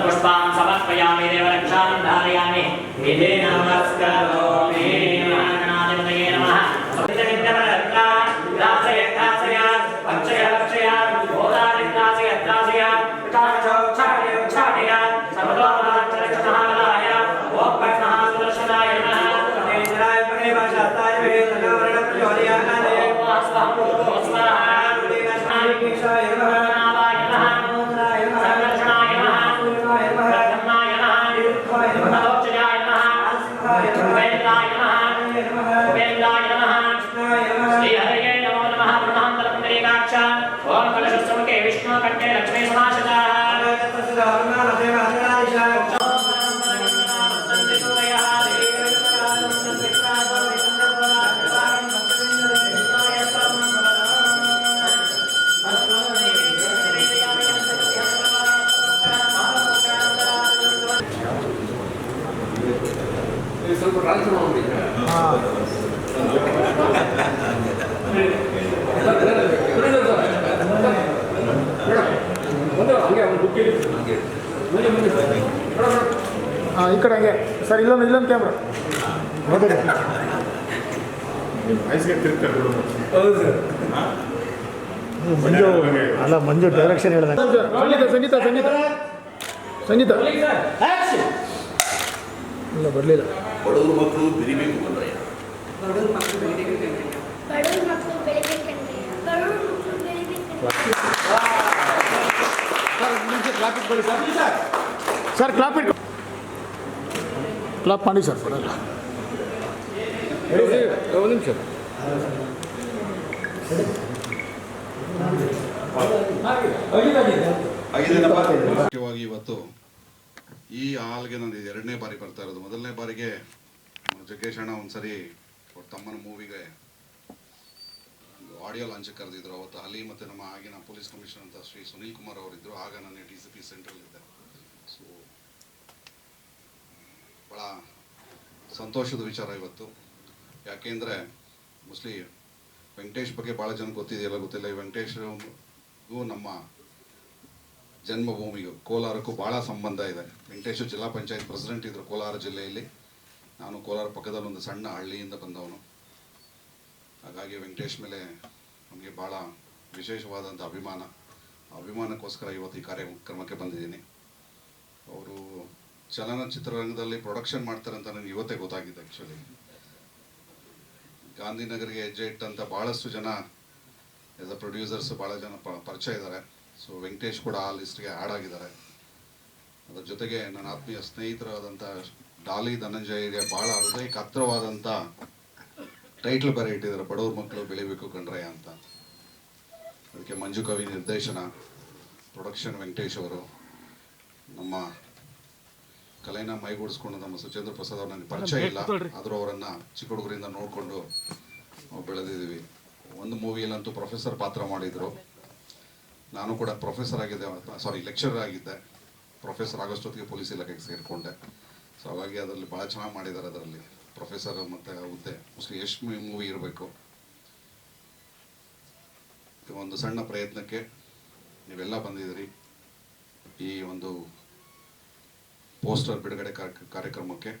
पुष्पान् समर्पयामि देवरक्षां धारयामि इति नमस्करोमि महागणाधिपतये नमः सवितविद्यवरत्रा दासय दासय अक्षय अक्षय बोधादित्रासय त्रासय काचौक्षाय उक्षाय सर्वतोमाचरक्षमहाबलाय ओम कृष्णः सुदर्शनाय नमः तेजराय परिभाषाताय वेदनवर्ण प्रचोदयाय वास्वहं स्वाहा देवस्नाय केशाय नमः ఇక్కడ ಹಂಗೆ ಸರ್ ಇಲ್ಲೊಂದು ಕ್ಯಾಮ್ರಾ ಮಂಜು ಅಲ್ಲ ಮಂಜು ಡೈರೆಕ್ಷನ್ ಹೇಳಿದ ಸಂಗೀತ ಸಂಗೀತ ಇಲ್ಲ ಬರಲಿಲ್ಲ ಬಡವರು ಮಕ್ಕಳು ಬೆರಿಬೇಕು ಬಂದ್ರೆ ಬಡವರು ಮಕ್ಕಳು ಬೆಳಿಬೇಕಂದ್ರೆ ಸರ್ ಕ್ಲಾಪ್ ಇಟ್ಟು ಕ್ಲಾಪ್ ಮಾಡಿ ಸರ್ ಬರಲ್ಲ ಒಂದು ನಿಮಿಷ. ಮುಖ್ಯವಾಗಿ ಇವತ್ತು ಈ ಹಾಲ್ಗೆ ನಾನು ಎರಡನೇ ಬಾರಿ ಬರ್ತಾ ಇರೋದು. ಮೊದಲನೇ ಬಾರಿಗೆ ಜಗ್ಗೇಶ್ ಅಣ್ಣ ಒಂದ್ಸರಿ ಅವ್ರ ತಮ್ಮನ ಮೂವಿಗೆ ಆಡಿಯೋ ಲಾಂಚ್ ಕರೆದಿದ್ರು. ಅವತ್ತು ಅಲ್ಲಿ ಮತ್ತು ನಮ್ಮ ಆಗಿನ ಪೊಲೀಸ್ ಕಮಿಷನರ್ ಅಂತ ಶ್ರೀ ಸುನೀಲ್ ಕುಮಾರ್ ಅವರಿದ್ದರು. ಆಗ ನಾನು DCP ಸೆಂಟ್ರಲ್ ಇದ್ದೆ. ಸೊ ಭಾಳ ಸಂತೋಷದ ವಿಚಾರ ಇವತ್ತು. ಯಾಕೆಂದರೆ ಮೋಸ್ಟ್ಲಿ ವೆಂಕಟೇಶ್ ಬಗ್ಗೆ ಭಾಳ ಜನ ಗೊತ್ತಿದೆಯಲ್ಲ ಗೊತ್ತಿಲ್ಲ. ಈ ವೆಂಕಟೇಶ್ಗೂ ನಮ್ಮ ಜನ್ಮಭೂಮಿಗೂ ಕೋಲಾರಕ್ಕೂ ಭಾಳ ಸಂಬಂಧ ಇದೆ. ವೆಂಕಟೇಶ್ ಜಿಲ್ಲಾ ಪಂಚಾಯತ್ ಪ್ರೆಸಿಡೆಂಟ್ ಇದ್ದರು ಕೋಲಾರ ಜಿಲ್ಲೆಯಲ್ಲಿ. ನಾನು ಕೋಲಾರ ಪಕ್ಕದಲ್ಲಿ ಒಂದು ಸಣ್ಣ ಹಳ್ಳಿಯಿಂದ ಬಂದವನು. ಹಾಗಾಗಿ ವೆಂಕಟೇಶ್ ಮೇಲೆ ನಮಗೆ ಭಾಳ ವಿಶೇಷವಾದಂಥ ಅಭಿಮಾನಕ್ಕೋಸ್ಕರ ಇವತ್ತು ಈ ಕಾರ್ಯಕ್ರಮಕ್ಕೆ ಬಂದಿದ್ದೀನಿ. ಅವರು ಚಲನಚಿತ್ರರಂಗದಲ್ಲಿ ಪ್ರೊಡಕ್ಷನ್ ಮಾಡ್ತಾರೆ ಅಂತ ನನಗೆ ಇವತ್ತೇ ಗೊತ್ತಾಗಿದೆ. ಆ್ಯಕ್ಚುಲಿ ಗಾಂಧಿನಗರ್ಗೆ ಹೆಜ್ಜೆ ಇಟ್ಟಂಥ ಭಾಳಷ್ಟು ಜನ ಆ್ಯಸ್ ಅ ಪ್ರೊಡ್ಯೂಸರ್ಸ್ ಭಾಳ ಜನ ಪರಿಚಯ ಇದ್ದಾರೆ. ಸೊ ವೆಂಕಟೇಶ್ ಕೂಡ ಆ ಲಿಸ್ಟ್ಗೆ ಆ್ಯಡ್ ಆಗಿದ್ದಾರೆ. ಅದರ ಜೊತೆಗೆ ನನ್ನ ಆತ್ಮೀಯ ಸ್ನೇಹಿತರಾದಂಥ ಡಾಲಿ ಧನಂಜಯಗೆ ಭಾಳ ಹೃದಯಕ್ಕೆ ಹತ್ತಿರವಾದಂಥ ಟೈಟ್ಲ್ ಬೇರೆ ಇಟ್ಟಿದ್ದಾರೆ, ಬಡವ್ರ ಮಕ್ಕಳು ಬೆಳಿಬೇಕು ಕಣ್ರಯ್ಯ ಅಂತ. ಅದಕ್ಕೆ ಮಂಜು ಕವಿ ನಿರ್ದೇಶನ, ಪ್ರೊಡಕ್ಷನ್ ವೆಂಕಟೇಶ್ ಅವರು. ನಮ್ಮ ಕಲೆನ ಮೈಗೂಡಿಸ್ಕೊಂಡು ನಮ್ಮ ಸುಚೇಂದ್ರ ಪ್ರಸಾದ್ ಅವ್ರು ನನಗೆ ಪರಿಚಯ ಇಲ್ಲ, ಆದರೂ ಅವರನ್ನು ಚಿಕ್ಕ ಹುಡುಗರಿಂದ ನೋಡಿಕೊಂಡು ನಾವು ಬೆಳೆದಿದ್ದೀವಿ. ಒಂದು ಮೂವಿಯಲ್ಲಂತೂ ಪ್ರೊಫೆಸರ್ ಪಾತ್ರ ಮಾಡಿದರು. ನಾನು ಕೂಡ ಲೆಕ್ಚರರ್ ಆಗಿದ್ದೆ. ಪ್ರೊಫೆಸರ್ ಆಗೋಷ್ಟೊತ್ತಿಗೆ ಪೊಲೀಸ್ ಇಲಾಖೆಗೆ ಸೇರಿಕೊಂಡೆ. ಸೊ ಹಾಗಾಗಿ ಅದರಲ್ಲಿ ಭಾಳ ಚೆನ್ನಾಗಿ ಮಾಡಿದ್ದಾರೆ. ಅದರಲ್ಲಿ ಪ್ರೊಫೆಸರ್ ಮತ್ತು ಹುದ್ದೆ ಮೋಸ್ಟ್ಲಿ ಎಷ್ಟು ಮೂವಿ ಇರಬೇಕು. ಒಂದು ಸಣ್ಣ ಪ್ರಯತ್ನಕ್ಕೆ ನೀವೆಲ್ಲ ಬಂದಿದ್ದೀರಿ. ಈ ಒಂದು ಪೋಸ್ಟರ್ ಬಿಡುಗಡೆ ಕಾರ್ಯಕ್ರಮಕ್ಕೆ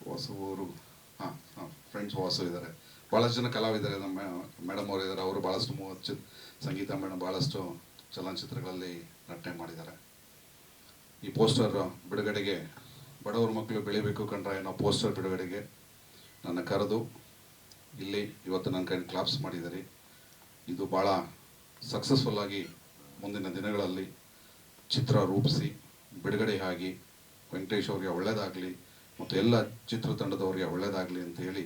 ವಾಸುವರು ಫ್ರೆಂಡ್ಸ್ ವಾಸು ಇದ್ದಾರೆ, ಭಾಳಷ್ಟು ಜನ ಕಲಾವಿದ್ದಾರೆ. ನಮ್ಮ ಮೇಡಮ್ ಅವರು ಇದ್ದಾರೆ. ಅವರು ಭಾಳಷ್ಟು ಸಂಗೀತ ಮೇಡಮ್ ಭಾಳಷ್ಟು ಚಲನಚಿತ್ರಗಳಲ್ಲಿ ನಟನೆ ಮಾಡಿದ್ದಾರೆ. ಈ ಪೋಸ್ಟರ್ ಬಿಡುಗಡೆಗೆ ಬಡವ್ರ ಮಕ್ಕಳು ಬೆಳಿಬೇಕು ಕಂಡ್ರೆ ಅನ್ನೋ ಪೋಸ್ಟರ್ ಬಿಡುಗಡೆಗೆ ನನ್ನ ಕರೆದು ಇಲ್ಲಿ ಇವತ್ತು ನನ್ನ ಕೈ ಕ್ಲಾಪ್ಸ್ ಮಾಡಿದ್ದಾರೆ. ಇದು ಭಾಳ ಸಕ್ಸಸ್ಫುಲ್ಲಾಗಿ ಮುಂದಿನ ದಿನಗಳಲ್ಲಿ ಚಿತ್ರ ರೂಪಿಸಿ ಬಿಡುಗಡೆ ಆಗಿ ವೆಂಕಟೇಶ್ ಅವ್ರಿಗೆ ಒಳ್ಳೆಯದಾಗಲಿ ಮತ್ತು ಎಲ್ಲ ಚಿತ್ರತಂಡದವ್ರಿಗೆ ಒಳ್ಳೆಯದಾಗಲಿ ಅಂತ ಹೇಳಿ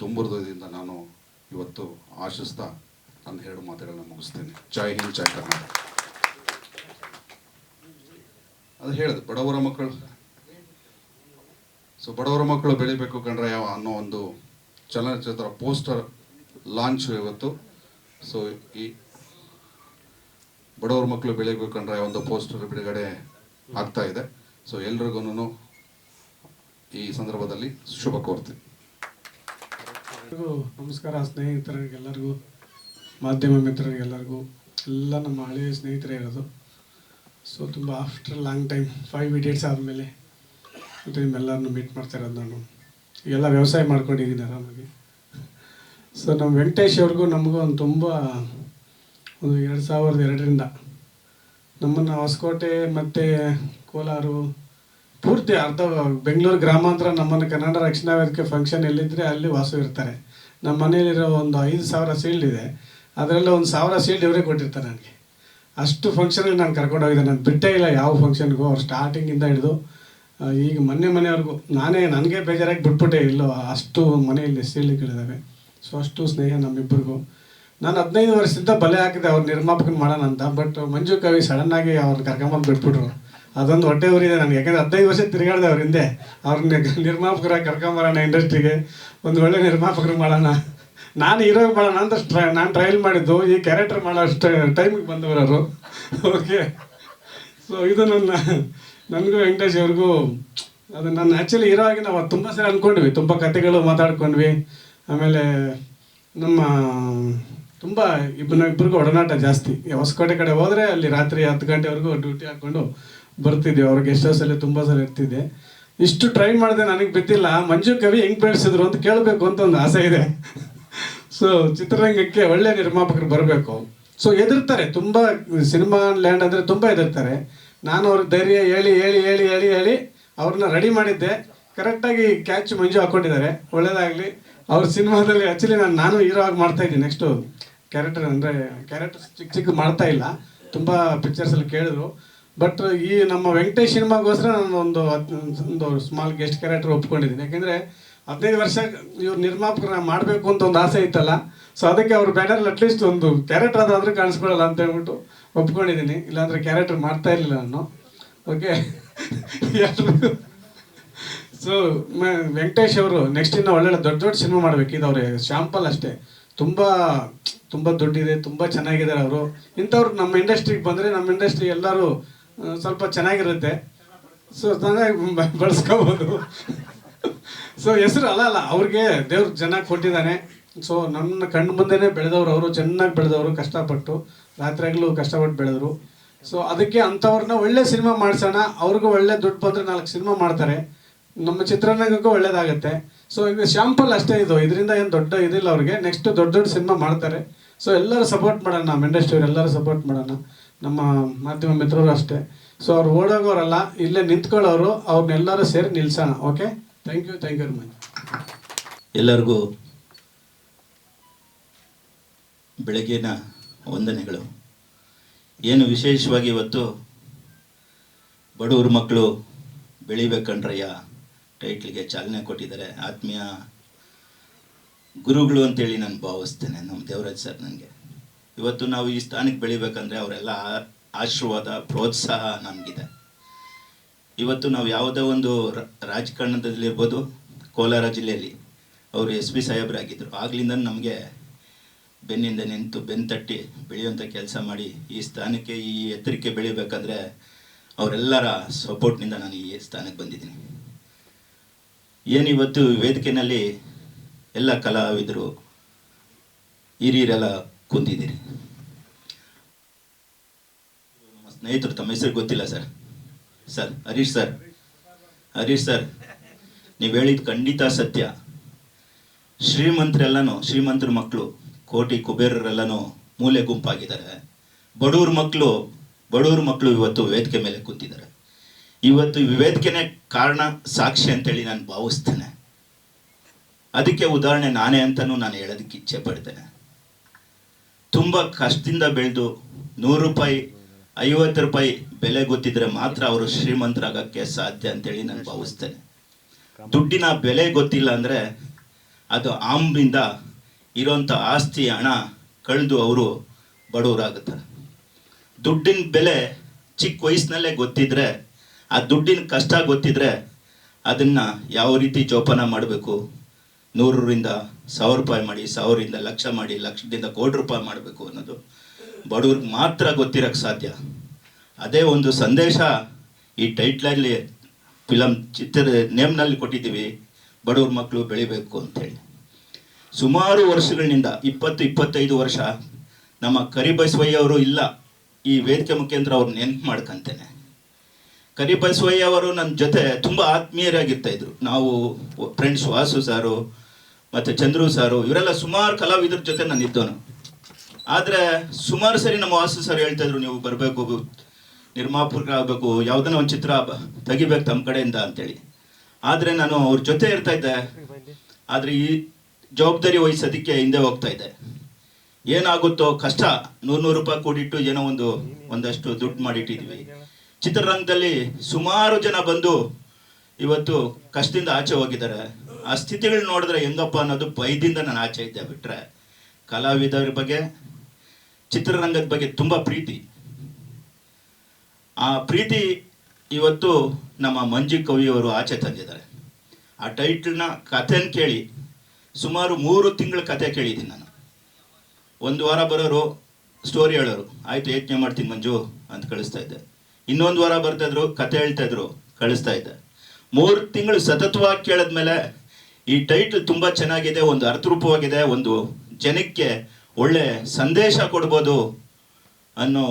ತುಂಬ ಹೃದಯದಿಂದ ನಾನು ಇವತ್ತು ಆಶಿಸ್ತಾ ನನ್ನ 2 ಮಾತುಗಳನ್ನ ಮುಗಿಸ್ತೇನೆ. ಜೈ ಹಿಂದ್, ಜೈ ಕರ್ನಾಟಕ. ಅದು ಹೇಳಿದೆ ಬಡವರ ಮಕ್ಕಳು. ಸೊ ಬಡವರ ಮಕ್ಕಳು ಬೆಳಿಬೇಕು ಕಂಡ್ರೆ ಅನ್ನೋ ಒಂದು ಚಲನಚಿತ್ರ ಪೋಸ್ಟರ್ ಲಾಂಚ್ ಇವತ್ತು. ಸೊ ಈ ಬಡವರ ಮಕ್ಕಳು ಬೆಳಿಬೇಕು ಕಂಡ್ರೆ ಒಂದು ಪೋಸ್ಟರ್ ಬಿಡುಗಡೆ ಆಗ್ತಾ ಇದೆ. ಸೊ ಎಲ್ರಿಗೂ ಈ ಸಂದರ್ಭದಲ್ಲಿ ಶುಭ ಕೋರ್ತೀನಿ. ನಮಸ್ಕಾರ. ಸ್ನೇಹಿತರಿಗೆಲ್ಲರಿಗೂ, ಮಾಧ್ಯಮ ಮಿತ್ರರಿಗೆಲ್ಲರಿಗೂ, ಎಲ್ಲ ನಮ್ಮ ಹಳೆಯ ಸ್ನೇಹಿತರೇ ಇರೋದು. ಸೊ ತುಂಬ ಆಫ್ಟರ್ ಲಾಂಗ್ ಟೈಮ್ 5 ಡೇಟ್ಸ್ ಆದಮೇಲೆ ಮತ್ತು ನಿಮ್ಮೆಲ್ಲರನ್ನು ಮೀಟ್ ಮಾಡ್ತಾ ಇರೋದು. ನಾನು ಎಲ್ಲ ವ್ಯವಸಾಯ ಮಾಡ್ಕೊಂಡಿದ್ದೀನಿ ಆರಾಮಾಗಿ. ಸೊ ನಮ್ಮ ವೆಂಕಟೇಶ್ ಅವ್ರಿಗೂ ನಮಗೂ ಒಂದು 2002ರಿಂದ ನಮ್ಮನ್ನು ಹೊಸಕೋಟೆ ಮತ್ತು ಕೋಲಾರ ಪೂರ್ತಿ ಅರ್ಧ ಬೆಂಗಳೂರು ಗ್ರಾಮಾಂತರ ನಮ್ಮನ್ನು ಕನ್ನಡ ರಕ್ಷಣಾ ವೇದಿಕೆ ಫಂಕ್ಷನ್ ಎಲ್ಲಿದ್ದರೆ ಅಲ್ಲಿ ವಾಸು ಇರ್ತಾರೆ. ನಮ್ಮ ಮನೆಯಲ್ಲಿರೋ ಒಂದು 5,000 ಸೀಲ್ಡ್ ಇದೆ. ಅದರಲ್ಲಿ 1,000 ಸೀಲ್ಡ್ ಇವರೇ ಕೊಟ್ಟಿರ್ತಾರೆ ನನಗೆ. ಅಷ್ಟು ಫಂಕ್ಷನಿಗೆ ನಾನು ಕರ್ಕೊಂಡೋಗಿದ್ದೆ. ನಾನು ಬಿಟ್ಟೇ ಇಲ್ಲ ಯಾವ ಫಂಕ್ಷನ್ಗೂ. ಅವ್ರು ಸ್ಟಾರ್ಟಿಂಗಿಂದ ಹಿಡಿದು ಈಗ ಮನೆಯವ್ರಿಗೂ ನನಗೆ ಬೇಜಾರಾಗಿ ಬಿಟ್ಬಿಟ್ಟೆ ಇಲ್ಲೋ ಅಷ್ಟು ಮನೆಯಲ್ಲಿ ಸೀಲ್ಡ್ಗಳಿದ್ದಾವೆ. ಸೊ ಅಷ್ಟು ಸ್ನೇಹ ನಮ್ಮಿಬ್ಬರಿಗೂ. ನಾನು 15 ವರ್ಷದಿಂದ ಬಲೆ ಹಾಕಿದೆ ಅವ್ರು ನಿರ್ಮಾಪಕನ ಮಾಡೋಣ ಅಂತ. ಬಟ್ ಮಂಜು ಕವಿ ಸಡನ್ನಾಗಿ ಅವ್ರನ್ನ ಕರ್ಕೊಂಬಂದು ಬಿಟ್ಬಿಟ್ರು. ಅದೊಂದು ಹೊಟ್ಟೆ ಊರಿದೆ ನನಗೆ. ಯಾಕೆಂದರೆ 15 ವರ್ಷ ತಿರುಗಾಡಿದೆ ಅವ್ರ ಹಿಂದೆ. ಅವ್ರನ್ನ ನಿರ್ಮಾಪಕರಾಗಿ ಕರ್ಕೊಂಬರೋಣ, ಇಂಡಸ್ಟ್ರಿಗೆ ಒಂದು ಒಳ್ಳೆ ನಿರ್ಮಾಪಕರು ಮಾಡೋಣ, ನಾನು ಹೀರೋಗೆ ಮಾಡೋಣ ಅಂತ ನಾನು ಟ್ರಯಲ್ ಮಾಡಿದ್ದು. ಈ ಕ್ಯಾರೆಕ್ಟರ್ ಮಾಡೋ ಅಷ್ಟು ಟೈಮಿಗೆ ಬಂದವರು. ಓಕೆ. ಸೊ ಇದು ನನಗೂ ವೆಂಕಟೇಶ್ ಅವ್ರಿಗೂ ಅದು ನಾನು ಆ್ಯಕ್ಚುಲಿ ಹೀರೋ ಆಗಿ ನಾವು ತುಂಬ ಸರಿ ಅಂದ್ಕೊಂಡ್ವಿ, ತುಂಬ ಕತೆಗಳು ಮಾತಾಡ್ಕೊಂಡ್ವಿ. ಆಮೇಲೆ ನಮ್ಮ ತುಂಬ ಇಬ್ಬರಿಗೂ ಒಡನಾಟ ಜಾಸ್ತಿ. ಹೊಸಕೋಟೆ ಕಡೆ ಹೋದರೆ ಅಲ್ಲಿ ರಾತ್ರಿ 10 ಗಂಟೆವರೆಗೂ ಡ್ಯೂಟಿ ಹಾಕ್ಕೊಂಡು ಬರ್ತಿದ್ವಿ. ಅವ್ರ ಗೆಸ್ಟ್ ಹೌಸಲ್ಲಿ ತುಂಬ ಸಲ ಇರ್ತಿದ್ದೆ. ಇಷ್ಟು ಟ್ರೈ ಮಾಡಿದೆ, ನನಗೆ ಬಿದ್ದಿಲ್ಲ. ಮಂಜು ಕವಿ ಹೆಂಗೆ ಬೆಳೆಸಿದ್ರು ಅಂತ ಕೇಳಬೇಕು ಅಂತ ಒಂದು ಆಸೆ ಇದೆ. ಸೊ ಚಿತ್ರರಂಗಕ್ಕೆ ಒಳ್ಳೆ ನಿರ್ಮಾಪಕರು ಬರಬೇಕು. ಸೊ ಎದುರ್ತಾರೆ ತುಂಬ, ಸಿನಿಮಾ ಲ್ಯಾಂಡ್ ಅಂದರೆ ತುಂಬ ಎದುರ್ತಾರೆ. ನಾನು ಅವ್ರಿಗೆ ಧೈರ್ಯ ಹೇಳಿ ಅವ್ರನ್ನ ರೆಡಿ ಮಾಡಿದ್ದೆ. ಕರೆಕ್ಟಾಗಿ ಕ್ಯಾಚ್ ಮಂಜು ಹಾಕ್ಕೊಂಡಿದ್ದಾರೆ. ಒಳ್ಳೇದಾಗಲಿ. ಅವ್ರ ಸಿನಿಮಾದಲ್ಲಿ ಆ್ಯಕ್ಚುಲಿ ನಾನು ಹೀರೋ ಆಗಿ ಮಾಡ್ತಾಯಿದ್ದೀನಿ. ನೆಕ್ಸ್ಟು ಕ್ಯಾರೆಕ್ಟರ್ ಚಿಕ್ಕ ಮಾಡ್ತಾ ಇಲ್ಲ. ತುಂಬ ಪಿಕ್ಚರ್ಸಲ್ಲಿ ಕೇಳಿದ್ರು. ಬಟ್ ಈ ನಮ್ಮ ವೆಂಕಟೇಶ್ ಸಿನಿಮಾಗೋಸ್ಕರ ನಾನು ಒಂದು ಸ್ಮಾಲ್ ಗೆಸ್ಟ್ ಕ್ಯಾರೆಕ್ಟರ್ ಒಪ್ಕೊಂಡಿದ್ದೀನಿ. ಯಾಕೆಂದರೆ 15 ವರ್ಷ ಇವ್ರು ನಿರ್ಮಾಪಕರ ಮಾಡಬೇಕು ಅಂತ ಒಂದು ಆಸೆ ಇತ್ತಲ್ಲ, ಸೊ ಅದಕ್ಕೆ ಅವ್ರ ಬ್ಯಾನರಲ್ಲಿ ಅಟ್ಲೀಸ್ಟ್ ಒಂದು ಕ್ಯಾರೆಕ್ಟರ್ ಅದಾದರೂ ಕಾಣಿಸ್ಕೊಳ್ಳಲ್ಲ ಅಂತ ಹೇಳ್ಬಿಟ್ಟು ಒಪ್ಕೊಂಡಿದ್ದೀನಿ. ಇಲ್ಲಾಂದರೆ ಕ್ಯಾರೆಕ್ಟರ್ ಮಾಡ್ತಾ ಇರಲಿಲ್ಲ ನಾನು. ಓಕೆ ಸೊ ವೆಂಕಟೇಶ್ ಅವರು ನೆಕ್ಸ್ಟ್ ಇನ್ನು ಒಳ್ಳೆ ದೊಡ್ಡ ಸಿನಿಮಾ ಮಾಡಬೇಕು. ಇದು ಅವ್ರೆ ಶಾಂಪಲ್ ಅಷ್ಟೇ, ತುಂಬ ದುಡ್ಡಿದೆ, ತುಂಬ ಚೆನ್ನಾಗಿದ್ದಾರೆ ಅವರು. ಇಂಥವ್ರು ನಮ್ಮ ಇಂಡಸ್ಟ್ರಿಗೆ ಬಂದರೆ ನಮ್ಮ ಇಂಡಸ್ಟ್ರಿ ಎಲ್ಲರೂ ಸ್ವಲ್ಪ ಚೆನ್ನಾಗಿರುತ್ತೆ. ಸೊ ಚೆನ್ನಾಗಿ ಬಳಸ್ಕೋಬೋದು. ಸೊ ಹೆಸರು ಅಲ್ಲ ಅವ್ರಿಗೆ ದೇವ್ರು ಚೆನ್ನಾಗಿ ಕೊಟ್ಟಿದ್ದಾನೆ. ಸೊ ನನ್ನ ಕಣ್ಣು ಮುಂದೆನೇ ಬೆಳೆದವರು ಅವರು, ಚೆನ್ನಾಗಿ ಬೆಳೆದವರು, ಕಷ್ಟಪಟ್ಟು ರಾತ್ರಿಯಾಗಲೂ ಕಷ್ಟಪಟ್ಟು ಬೆಳೆದರು. ಸೊ ಅದಕ್ಕೆ ಅಂಥವ್ರನ್ನ ಒಳ್ಳೆ ಸಿನಿಮಾ ಮಾಡಿಸೋಣ, ಅವ್ರಿಗೂ ಒಳ್ಳೆ ದುಡ್ಡು ಬಂದರೆ 4 ಸಿನಿಮಾ ಮಾಡ್ತಾರೆ, ನಮ್ಮ ಚಿತ್ರರಂಗಕ್ಕೂ ಒಳ್ಳೇದಾಗುತ್ತೆ. ಸೊ ಇದು ಶಾಂಪಲ್ ಅಷ್ಟೇ, ಇದರಿಂದ ಏನು ದೊಡ್ಡ ಇದಿಲ್ಲ ಅವ್ರಿಗೆ. ನೆಕ್ಸ್ಟ್ ದೊಡ್ಡ ಸಿನಿಮಾ ಮಾಡ್ತಾರೆ. ಸೊ ಎಲ್ಲರೂ ಸಪೋರ್ಟ್ ಮಾಡೋಣ, ನಮ್ಮ ಇಂಡಸ್ಟ್ರಿಯವ್ರು ಎಲ್ಲರೂ ಸಪೋರ್ಟ್ ಮಾಡೋಣ, ನಮ್ಮ ಮಾಧ್ಯಮ ಮಿತ್ರರು ಅಷ್ಟೇ. ಸೊ ಅವ್ರು ಓಡೋಗೋರಲ್ಲ, ಇಲ್ಲೇ ನಿಂತ್ಕೊಳ್ಳೋರು, ಅವ್ರನ್ನೆಲ್ಲರೂ ಸೇರಿ ನಿಲ್ಸೋಣ. Okay, thank you very much. ಎಲ್ಲರಿಗೂ ಬೆಳಗ್ಗಿನ ವಂದನೆಗಳು. ಏನು ವಿಶೇಷವಾಗಿ ಇವತ್ತು ಬಡವ್ರ ಮಕ್ಕಳು ಬೆಳಿಬೇಕಂಡ್ರಯ್ಯ ಟೈಟ್ಲಿಗೆ ಚಾಲನೆ ಕೊಟ್ಟಿದ್ದಾರೆ. ಆತ್ಮೀಯ ಗುರುಗಳು ಅಂತೇಳಿ ನಾನು ಭಾವಿಸ್ತೇನೆ ನಮ್ಮ ದೇವರಾಜ್ ಸರ್. ನನಗೆ ಇವತ್ತು ನಾವು ಈ ಸ್ಥಾನಕ್ಕೆ ಬೆಳಿಬೇಕಂದ್ರೆ ಅವರೆಲ್ಲ ಆಶೀರ್ವಾದ, ಪ್ರೋತ್ಸಾಹ ನಮಗಿದೆ. ಇವತ್ತು ನಾವು ಯಾವುದೋ ಒಂದು ರಾಜಕಾರಣದಲ್ಲಿರ್ಬೋದು, ಕೋಲಾರ ಜಿಲ್ಲೆಯಲ್ಲಿ ಅವರು SP ಸಾಹೇಬರಾಗಿದ್ದರು. ಆಗ್ಲಿಂದ ನಮಗೆ ಬೆನ್ನಿಂದ ನಿಂತು ಬೆನ್ನು ತಟ್ಟಿ ಬೆಳೆಯುವಂಥ ಕೆಲಸ ಮಾಡಿ ಈ ಸ್ಥಾನಕ್ಕೆ, ಈ ಎತ್ತರಕ್ಕೆ ಬೆಳಿಬೇಕಂದ್ರೆ ಅವರೆಲ್ಲರ ಸಪೋರ್ಟ್ನಿಂದ ನಾನು ಈ ಸ್ಥಾನಕ್ಕೆ ಬಂದಿದ್ದೀನಿ. ಏನಿವತ್ತು ವೇದಿಕೆಯಲ್ಲಿ ಎಲ್ಲ ಕಲಾವಿದರು ಹಿರಿಯರೆಲ್ಲ ಕುಂತಿದ್ದೀರಿ. ನಮ್ಮ ಸ್ನೇಹಿತರು, ತಮ್ಮ ಹೆಸರು ಗೊತ್ತಿಲ್ಲ ಸರ್ ಹರೀಶ್ ಸರ್ ನೀವು ಹೇಳಿದ ಖಂಡಿತ ಸತ್ಯ. ಶ್ರೀಮಂತರ ಮಕ್ಕಳು, ಕೋಟಿ ಕುಬೇರರೆಲ್ಲನೂ ಮೂಲೆ ಗುಂಪಾಗಿದ್ದಾರೆ. ಬಡವ್ರ ಮಕ್ಕಳು ಇವತ್ತು ವೇದಿಕೆ ಮೇಲೆ ಕೂತಿದ್ದಾರೆ. ಇವತ್ತು ವೇದಿಕೆನೇ ಕಾರಣ, ಸಾಕ್ಷಿ ಅಂತೇಳಿ ನಾನು ಭಾವಿಸ್ತೇನೆ. ಅದಕ್ಕೆ ಉದಾಹರಣೆ ನಾನೇ ಅಂತಲೂ ನಾನು ಹೇಳೋದಕ್ಕೆ ಇಚ್ಛೆ ಪಡ್ತೇನೆ. ತುಂಬ ಕಷ್ಟದಿಂದ ಬೆಳೆದು 100 ರೂಪಾಯಿ 50 ರೂಪಾಯಿ ಬೆಲೆ ಗೊತ್ತಿದ್ರೆ ಮಾತ್ರ ಅವರು ಶ್ರೀಮಂತರಾಗಕ್ಕೆ ಸಾಧ್ಯ ಅಂತೇಳಿ ನಾನು ಭಾವಿಸ್ತೇನೆ. ದುಡ್ಡಿನ ಬೆಲೆ ಗೊತ್ತಿಲ್ಲ ಅಂದರೆ ಅದು ಆಂಬಿಂದ ಇರೋಂಥ ಆಸ್ತಿ ಹಣ ಕಳೆದು ಅವರು ಬಡವರಾಗುತ್ತಾರೆ. ದುಡ್ಡಿನ ಬೆಲೆ ಚಿಕ್ಕ ವಯಸ್ಸಿನಲ್ಲೇ ಗೊತ್ತಿದ್ರೆ, ಆ ದುಡ್ಡಿನ ಕಷ್ಟ ಗೊತ್ತಿದ್ರೆ ಅದನ್ನು ಯಾವ ರೀತಿ ಜೋಪಾನ ಮಾಡಬೇಕು, 100ರಿಂದ 1000 ರೂಪಾಯಿ ಮಾಡಿ, 1000ರಿಂದ ಲಕ್ಷ ಮಾಡಿ, ಲಕ್ಷದಿಂದ ಕೋಟಿ ರೂಪಾಯಿ ಮಾಡಬೇಕು ಅನ್ನೋದು ಬಡವ್ರಿಗೆ ಮಾತ್ರ ಗೊತ್ತಿರೋಕ್ಕೆ ಸಾಧ್ಯ. ಅದೇ ಒಂದು ಸಂದೇಶ ಈ ಟೈಟ್ಲಲ್ಲಿ ಚಿತ್ರ ನೇಮ್ನಲ್ಲಿ ಕೊಟ್ಟಿದ್ದೀವಿ, ಬಡವ್ರ ಮಕ್ಕಳು ಬೆಳಿಬೇಕು ಅಂಥೇಳಿ. ಸುಮಾರು ವರ್ಷಗಳಿಂದ 20-25 ವರ್ಷ ನಮ್ಮ ಕರಿಬಸವಯ್ಯ ಅವರು ಇಲ್ಲ, ಈ ವೇದಿಕೆ ಮುಖೇಂದ್ರ ಅವ್ರು ನೆನಪು ಮಾಡ್ಕೊಂತೇನೆ. ಕರಿಬಸವಯ್ಯ ಅವರು ನನ್ನ ಜೊತೆ ತುಂಬ ಆತ್ಮೀಯರಾಗಿರ್ತಾಯಿದ್ರು. ನಾವು ಫ್ರೆಂಡ್ಸ್, ವಾಸು ಸಾರು ಮತ್ತು ಚಂದ್ರು ಸಾರು, ಇವರೆಲ್ಲ ಸುಮಾರು ಕಲಾವಿದ್ರ ಜೊತೆ ನಾನು ಇದ್ದವನು. ಆದರೆ ಸುಮಾರು ಸರಿ ನಮ್ಮ ವಾಸು ಸರ್ ಹೇಳ್ತಾಯಿದ್ರು, ನೀವು ಬರಬೇಕು, ನಿರ್ಮಾಪಕರಾಗಬೇಕು, ಯಾವುದನ್ನ ಒಂದು ಚಿತ್ರ ತೆಗಿಬೇಕು ತಮ್ಮ ಕಡೆಯಿಂದ ಅಂತೇಳಿ. ಆದರೆ ನಾನು ಅವ್ರ ಜೊತೆ ಇರ್ತಾಯಿದ್ದೆ. ಆದರೆ ಈ ಜವಾಬ್ದಾರಿ ವಹಿಸೋದಕ್ಕೆ ಹಿಂದೆ ಹೋಗ್ತಾ ಇದ್ದೆ. ಏನಾಗುತ್ತೋ ಕಷ್ಟ, 100 ರೂಪಾಯಿ ಕೂಡಿಟ್ಟು ಏನೋ ಒಂದಷ್ಟು ದುಡ್ಡು ಮಾಡಿಟ್ಟಿದ್ವಿ. ಚಿತ್ರರಂಗದಲ್ಲಿ ಸುಮಾರು ಜನ ಬಂದು ಇವತ್ತು ಕಷ್ಟದಿಂದ ಆಚೆ ಹೋಗಿದ್ದಾರೆ. ಆ ಸ್ಥಿತಿಗಳು ನೋಡಿದ್ರೆ ಹೆಂಗಪ್ಪ ಅನ್ನೋದು ಭಯದಿಂದ ನಾನು ಆಚೆ ಇದ್ದೆ. ಬಿಟ್ಟರೆ ಕಲಾವಿದರ ಬಗ್ಗೆ, ಚಿತ್ರರಂಗದ ಬಗ್ಗೆ ತುಂಬ ಪ್ರೀತಿ. ಆ ಪ್ರೀತಿ ಇವತ್ತು ನಮ್ಮ ಮಂಜು ಕವಿಯವರು ಆಚೆ ತಂದಿದ್ದಾರೆ. ಆ ಟೈಟ್ಲ್ನ ಕಥೆನ ಕೇಳಿ ಸುಮಾರು 3 ತಿಂಗಳ ಕಥೆ ಕೇಳಿದ್ದೀನಿ ನಾನು. 1 ವಾರ ಬರೋರು ಸ್ಟೋರಿ ಹೇಳೋರು, ಆಯಿತು ಯೋಚನೆ ಮಾಡ್ತೀನಿ ಮಂಜು ಅಂತ ಕಳಿಸ್ತಾ ಇದ್ದೆ. ಇನ್ನೊಂದು ವಾರ ಬರ್ತಾಯಿದ್ರು, ಕತೆ ಹೇಳ್ತಾಯಿದ್ರು, ಕಳಿಸ್ತಾ ಇದ್ದೆ. 3 ತಿಂಗಳು ಸತತವಾಗಿ ಕೇಳಿದ್ಮೇಲೆ ಈ ಟೈಟ್ಲ್ ತುಂಬ ಚೆನ್ನಾಗಿದೆ, ಒಂದು ಅರ್ಥರೂಪವಾಗಿದೆ, ಒಂದು ಜನಕ್ಕೆ ಒಳ್ಳೆ ಸಂದೇಶ ಕೊಡ್ಬೋದು ಅನ್ನೋ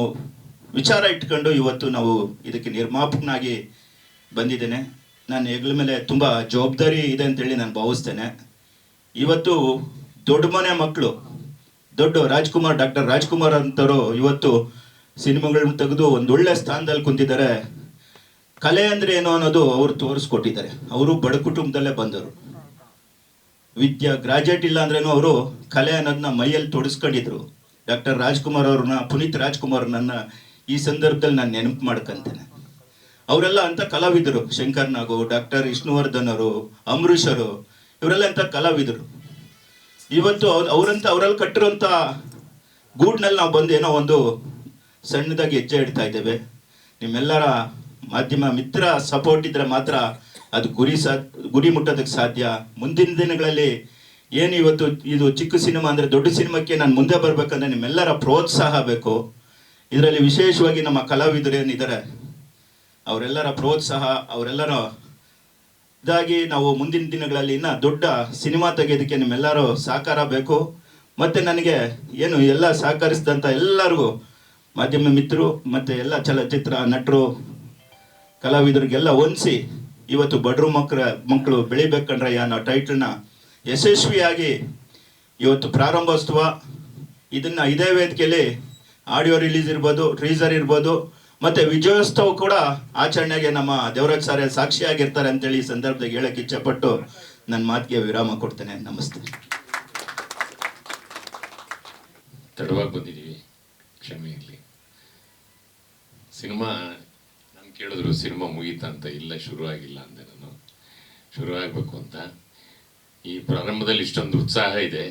ವಿಚಾರ ಇಟ್ಕೊಂಡು ಇವತ್ತು ನಾವು ಇದಕ್ಕೆ ನಿರ್ಮಾಪಕನಾಗಿ ಬಂದಿದ್ದೇನೆ. ನಾನು ಹೆಗಲ ಮೇಲೆ ತುಂಬ ಜವಾಬ್ದಾರಿ ಇದೆ ಅಂತೇಳಿ ನಾನು ಭಾವಿಸ್ತೇನೆ. ಇವತ್ತು ದೊಡ್ಡ ಮನೆ ಮಕ್ಕಳು, ಡಾಕ್ಟರ್ ರಾಜ್ಕುಮಾರ್ ಅಂತವರು ಇವತ್ತು ಸಿನಿಮಾಗಳನ್ನ ತೆಗೆದು ಒಂದೊಳ್ಳೆ ಸ್ಥಾನದಲ್ಲಿ ಕುಂತಿದ್ದಾರೆ. ಕಲೆ ಅಂದರೆ ಏನು ಅನ್ನೋದು ಅವರು ತೋರಿಸ್ಕೊಟ್ಟಿದ್ದಾರೆ. ಅವರು ಬಡ ಕುಟುಂಬದಲ್ಲೇ ಬಂದವರು. ಗ್ರಾಜುಯೇಟ್ ಇಲ್ಲ ಅಂದ್ರೇನು ಅವರು ಕಲೆ ಅನ್ನೋದನ್ನ ಮೈಯಲ್ಲಿ ತೊಡಸ್ಕೊಂಡಿದ್ರು. ಡಾಕ್ಟರ್ ರಾಜ್ಕುಮಾರ್ ಅವ್ರನ್ನ, ಪುನೀತ್ ರಾಜ್ಕುಮಾರ್ನನ್ನ ಈ ಸಂದರ್ಭದಲ್ಲಿ ನಾನು ನೆನಪು ಮಾಡ್ಕೊಂತೇನೆ. ಅವರೆಲ್ಲ ಅಂತ ಕಲಾವಿದರು, ಶಂಕರ್ ನಾಗು, ಡಾಕ್ಟರ್ ವಿಷ್ಣುವರ್ಧನ್ ಅವರು, ಅಂಬರೀಷ್ ಅವರು, ಇವರೆಲ್ಲ ಅಂತ ಕಲಾವಿದರು. ಇವತ್ತು ಅವರಲ್ಲಿ ಕಟ್ಟಿರುವಂಥ ಗೂಡ್ನಲ್ಲಿ ನಾವು ಬಂದು ಏನೋ ಒಂದು ಸಣ್ಣದಾಗಿ ಹೆಜ್ಜೆ ಇಡ್ತಾ ಇದ್ದೇವೆ. ನಿಮ್ಮೆಲ್ಲರ ಮಾಧ್ಯಮ ಮಿತ್ರ ಸಪೋರ್ಟ್ ಇದ್ರೆ ಮಾತ್ರ ಅದು ಗುರಿ ಮುಟ್ಟೋದಕ್ಕೆ ಸಾಧ್ಯ. ಮುಂದಿನ ದಿನಗಳಲ್ಲಿ ಏನು ಇವತ್ತು ಇದು ಚಿಕ್ಕ ಸಿನಿಮಾ ಅಂದರೆ ದೊಡ್ಡ ಸಿನಿಮಾಕ್ಕೆ ನಾನು ಮುಂದೆ ಬರಬೇಕಂದ್ರೆ ನಿಮ್ಮೆಲ್ಲರ ಪ್ರೋತ್ಸಾಹ ಬೇಕು. ಇದರಲ್ಲಿ ವಿಶೇಷವಾಗಿ ನಮ್ಮ ಕಲಾವಿದರು ಏನಿದ್ದಾರೆ ಅವರೆಲ್ಲರ ಪ್ರೋತ್ಸಾಹ, ಅವರೆಲ್ಲರ ಇದಾಗಿ ನಾವು ಮುಂದಿನ ದಿನಗಳಲ್ಲಿ ಇನ್ನೂ ದೊಡ್ಡ ಸಿನಿಮಾ ತೆಗೆಯೋದಕ್ಕೆ ನಿಮ್ಮೆಲ್ಲರೂ ಸಹಕಾರ ಬೇಕು. ಮತ್ತು ನನಗೆ ಏನು ಎಲ್ಲ ಸಹಕರಿಸಿದಂಥ ಎಲ್ಲರಿಗೂ ಮಾಧ್ಯಮ ಮಿತ್ರರು ಮತ್ತು ಎಲ್ಲ ಚಲನಚಿತ್ರ ನಟರು ಕಲಾವಿದರಿಗೆಲ್ಲ ಹೊಂದಿಸಿ ಇವತ್ತು ಬಡ್ರು ಮಕ್ಕಳು ಬೆಳಿಬೇಕಂಡ್ರಯ್ಯ ಅನ್ನೋ ಟೈಟಲ್ನ ಯಶಸ್ವಿಯಾಗಿ ಇವತ್ತು ಪ್ರಾರಂಭೋತ್ಸವ ಇದನ್ನು ಇದೇ ವೇದಿಕೆಯಲ್ಲಿ ಆಡಿಯೋ ರಿಲೀಸ್ ಇರ್ಬೋದು, ಟ್ರೀಸರ್ ಇರ್ಬೋದು ಮತ್ತು ವಿಜಯೋತ್ಸವ ಕೂಡ ಆಚರಣೆಗೆ ನಮ್ಮ ದೇವರಾಜ್ ಸಾರೇ ಸಾಕ್ಷಿಯಾಗಿರ್ತಾರೆ ಅಂತೇಳಿ ಈ ಸಂದರ್ಭದಾಗ ಹೇಳಕ್ಕೆ ಇಚ್ಛೆಪಟ್ಟು ನನ್ನ ಮಾತಿಗೆ ವಿರಾಮ ಕೊಡ್ತೇನೆ. ನಮಸ್ತೆ. ತಡವಾಗಿ ಬಂದಿದ್ದೀವಿ, ಕ್ಷಮೆ ಇರಲಿ. ಸಿನಿಮಾ ನಾನು ಕೇಳಿದ್ರು ಸಿನಿಮಾ ಮುಗೀತಾ ಅಂತ. ಇಲ್ಲ, ಶುರುವಾಗಿಲ್ಲ ಅಂದೆ ನಾನು. ಶುರುವಾಗಬೇಕು ಅಂತ. ಈ ಪ್ರಾರಂಭದಲ್ಲಿ ಇಷ್ಟೊಂದು ಉತ್ಸಾಹ ಇದೆ,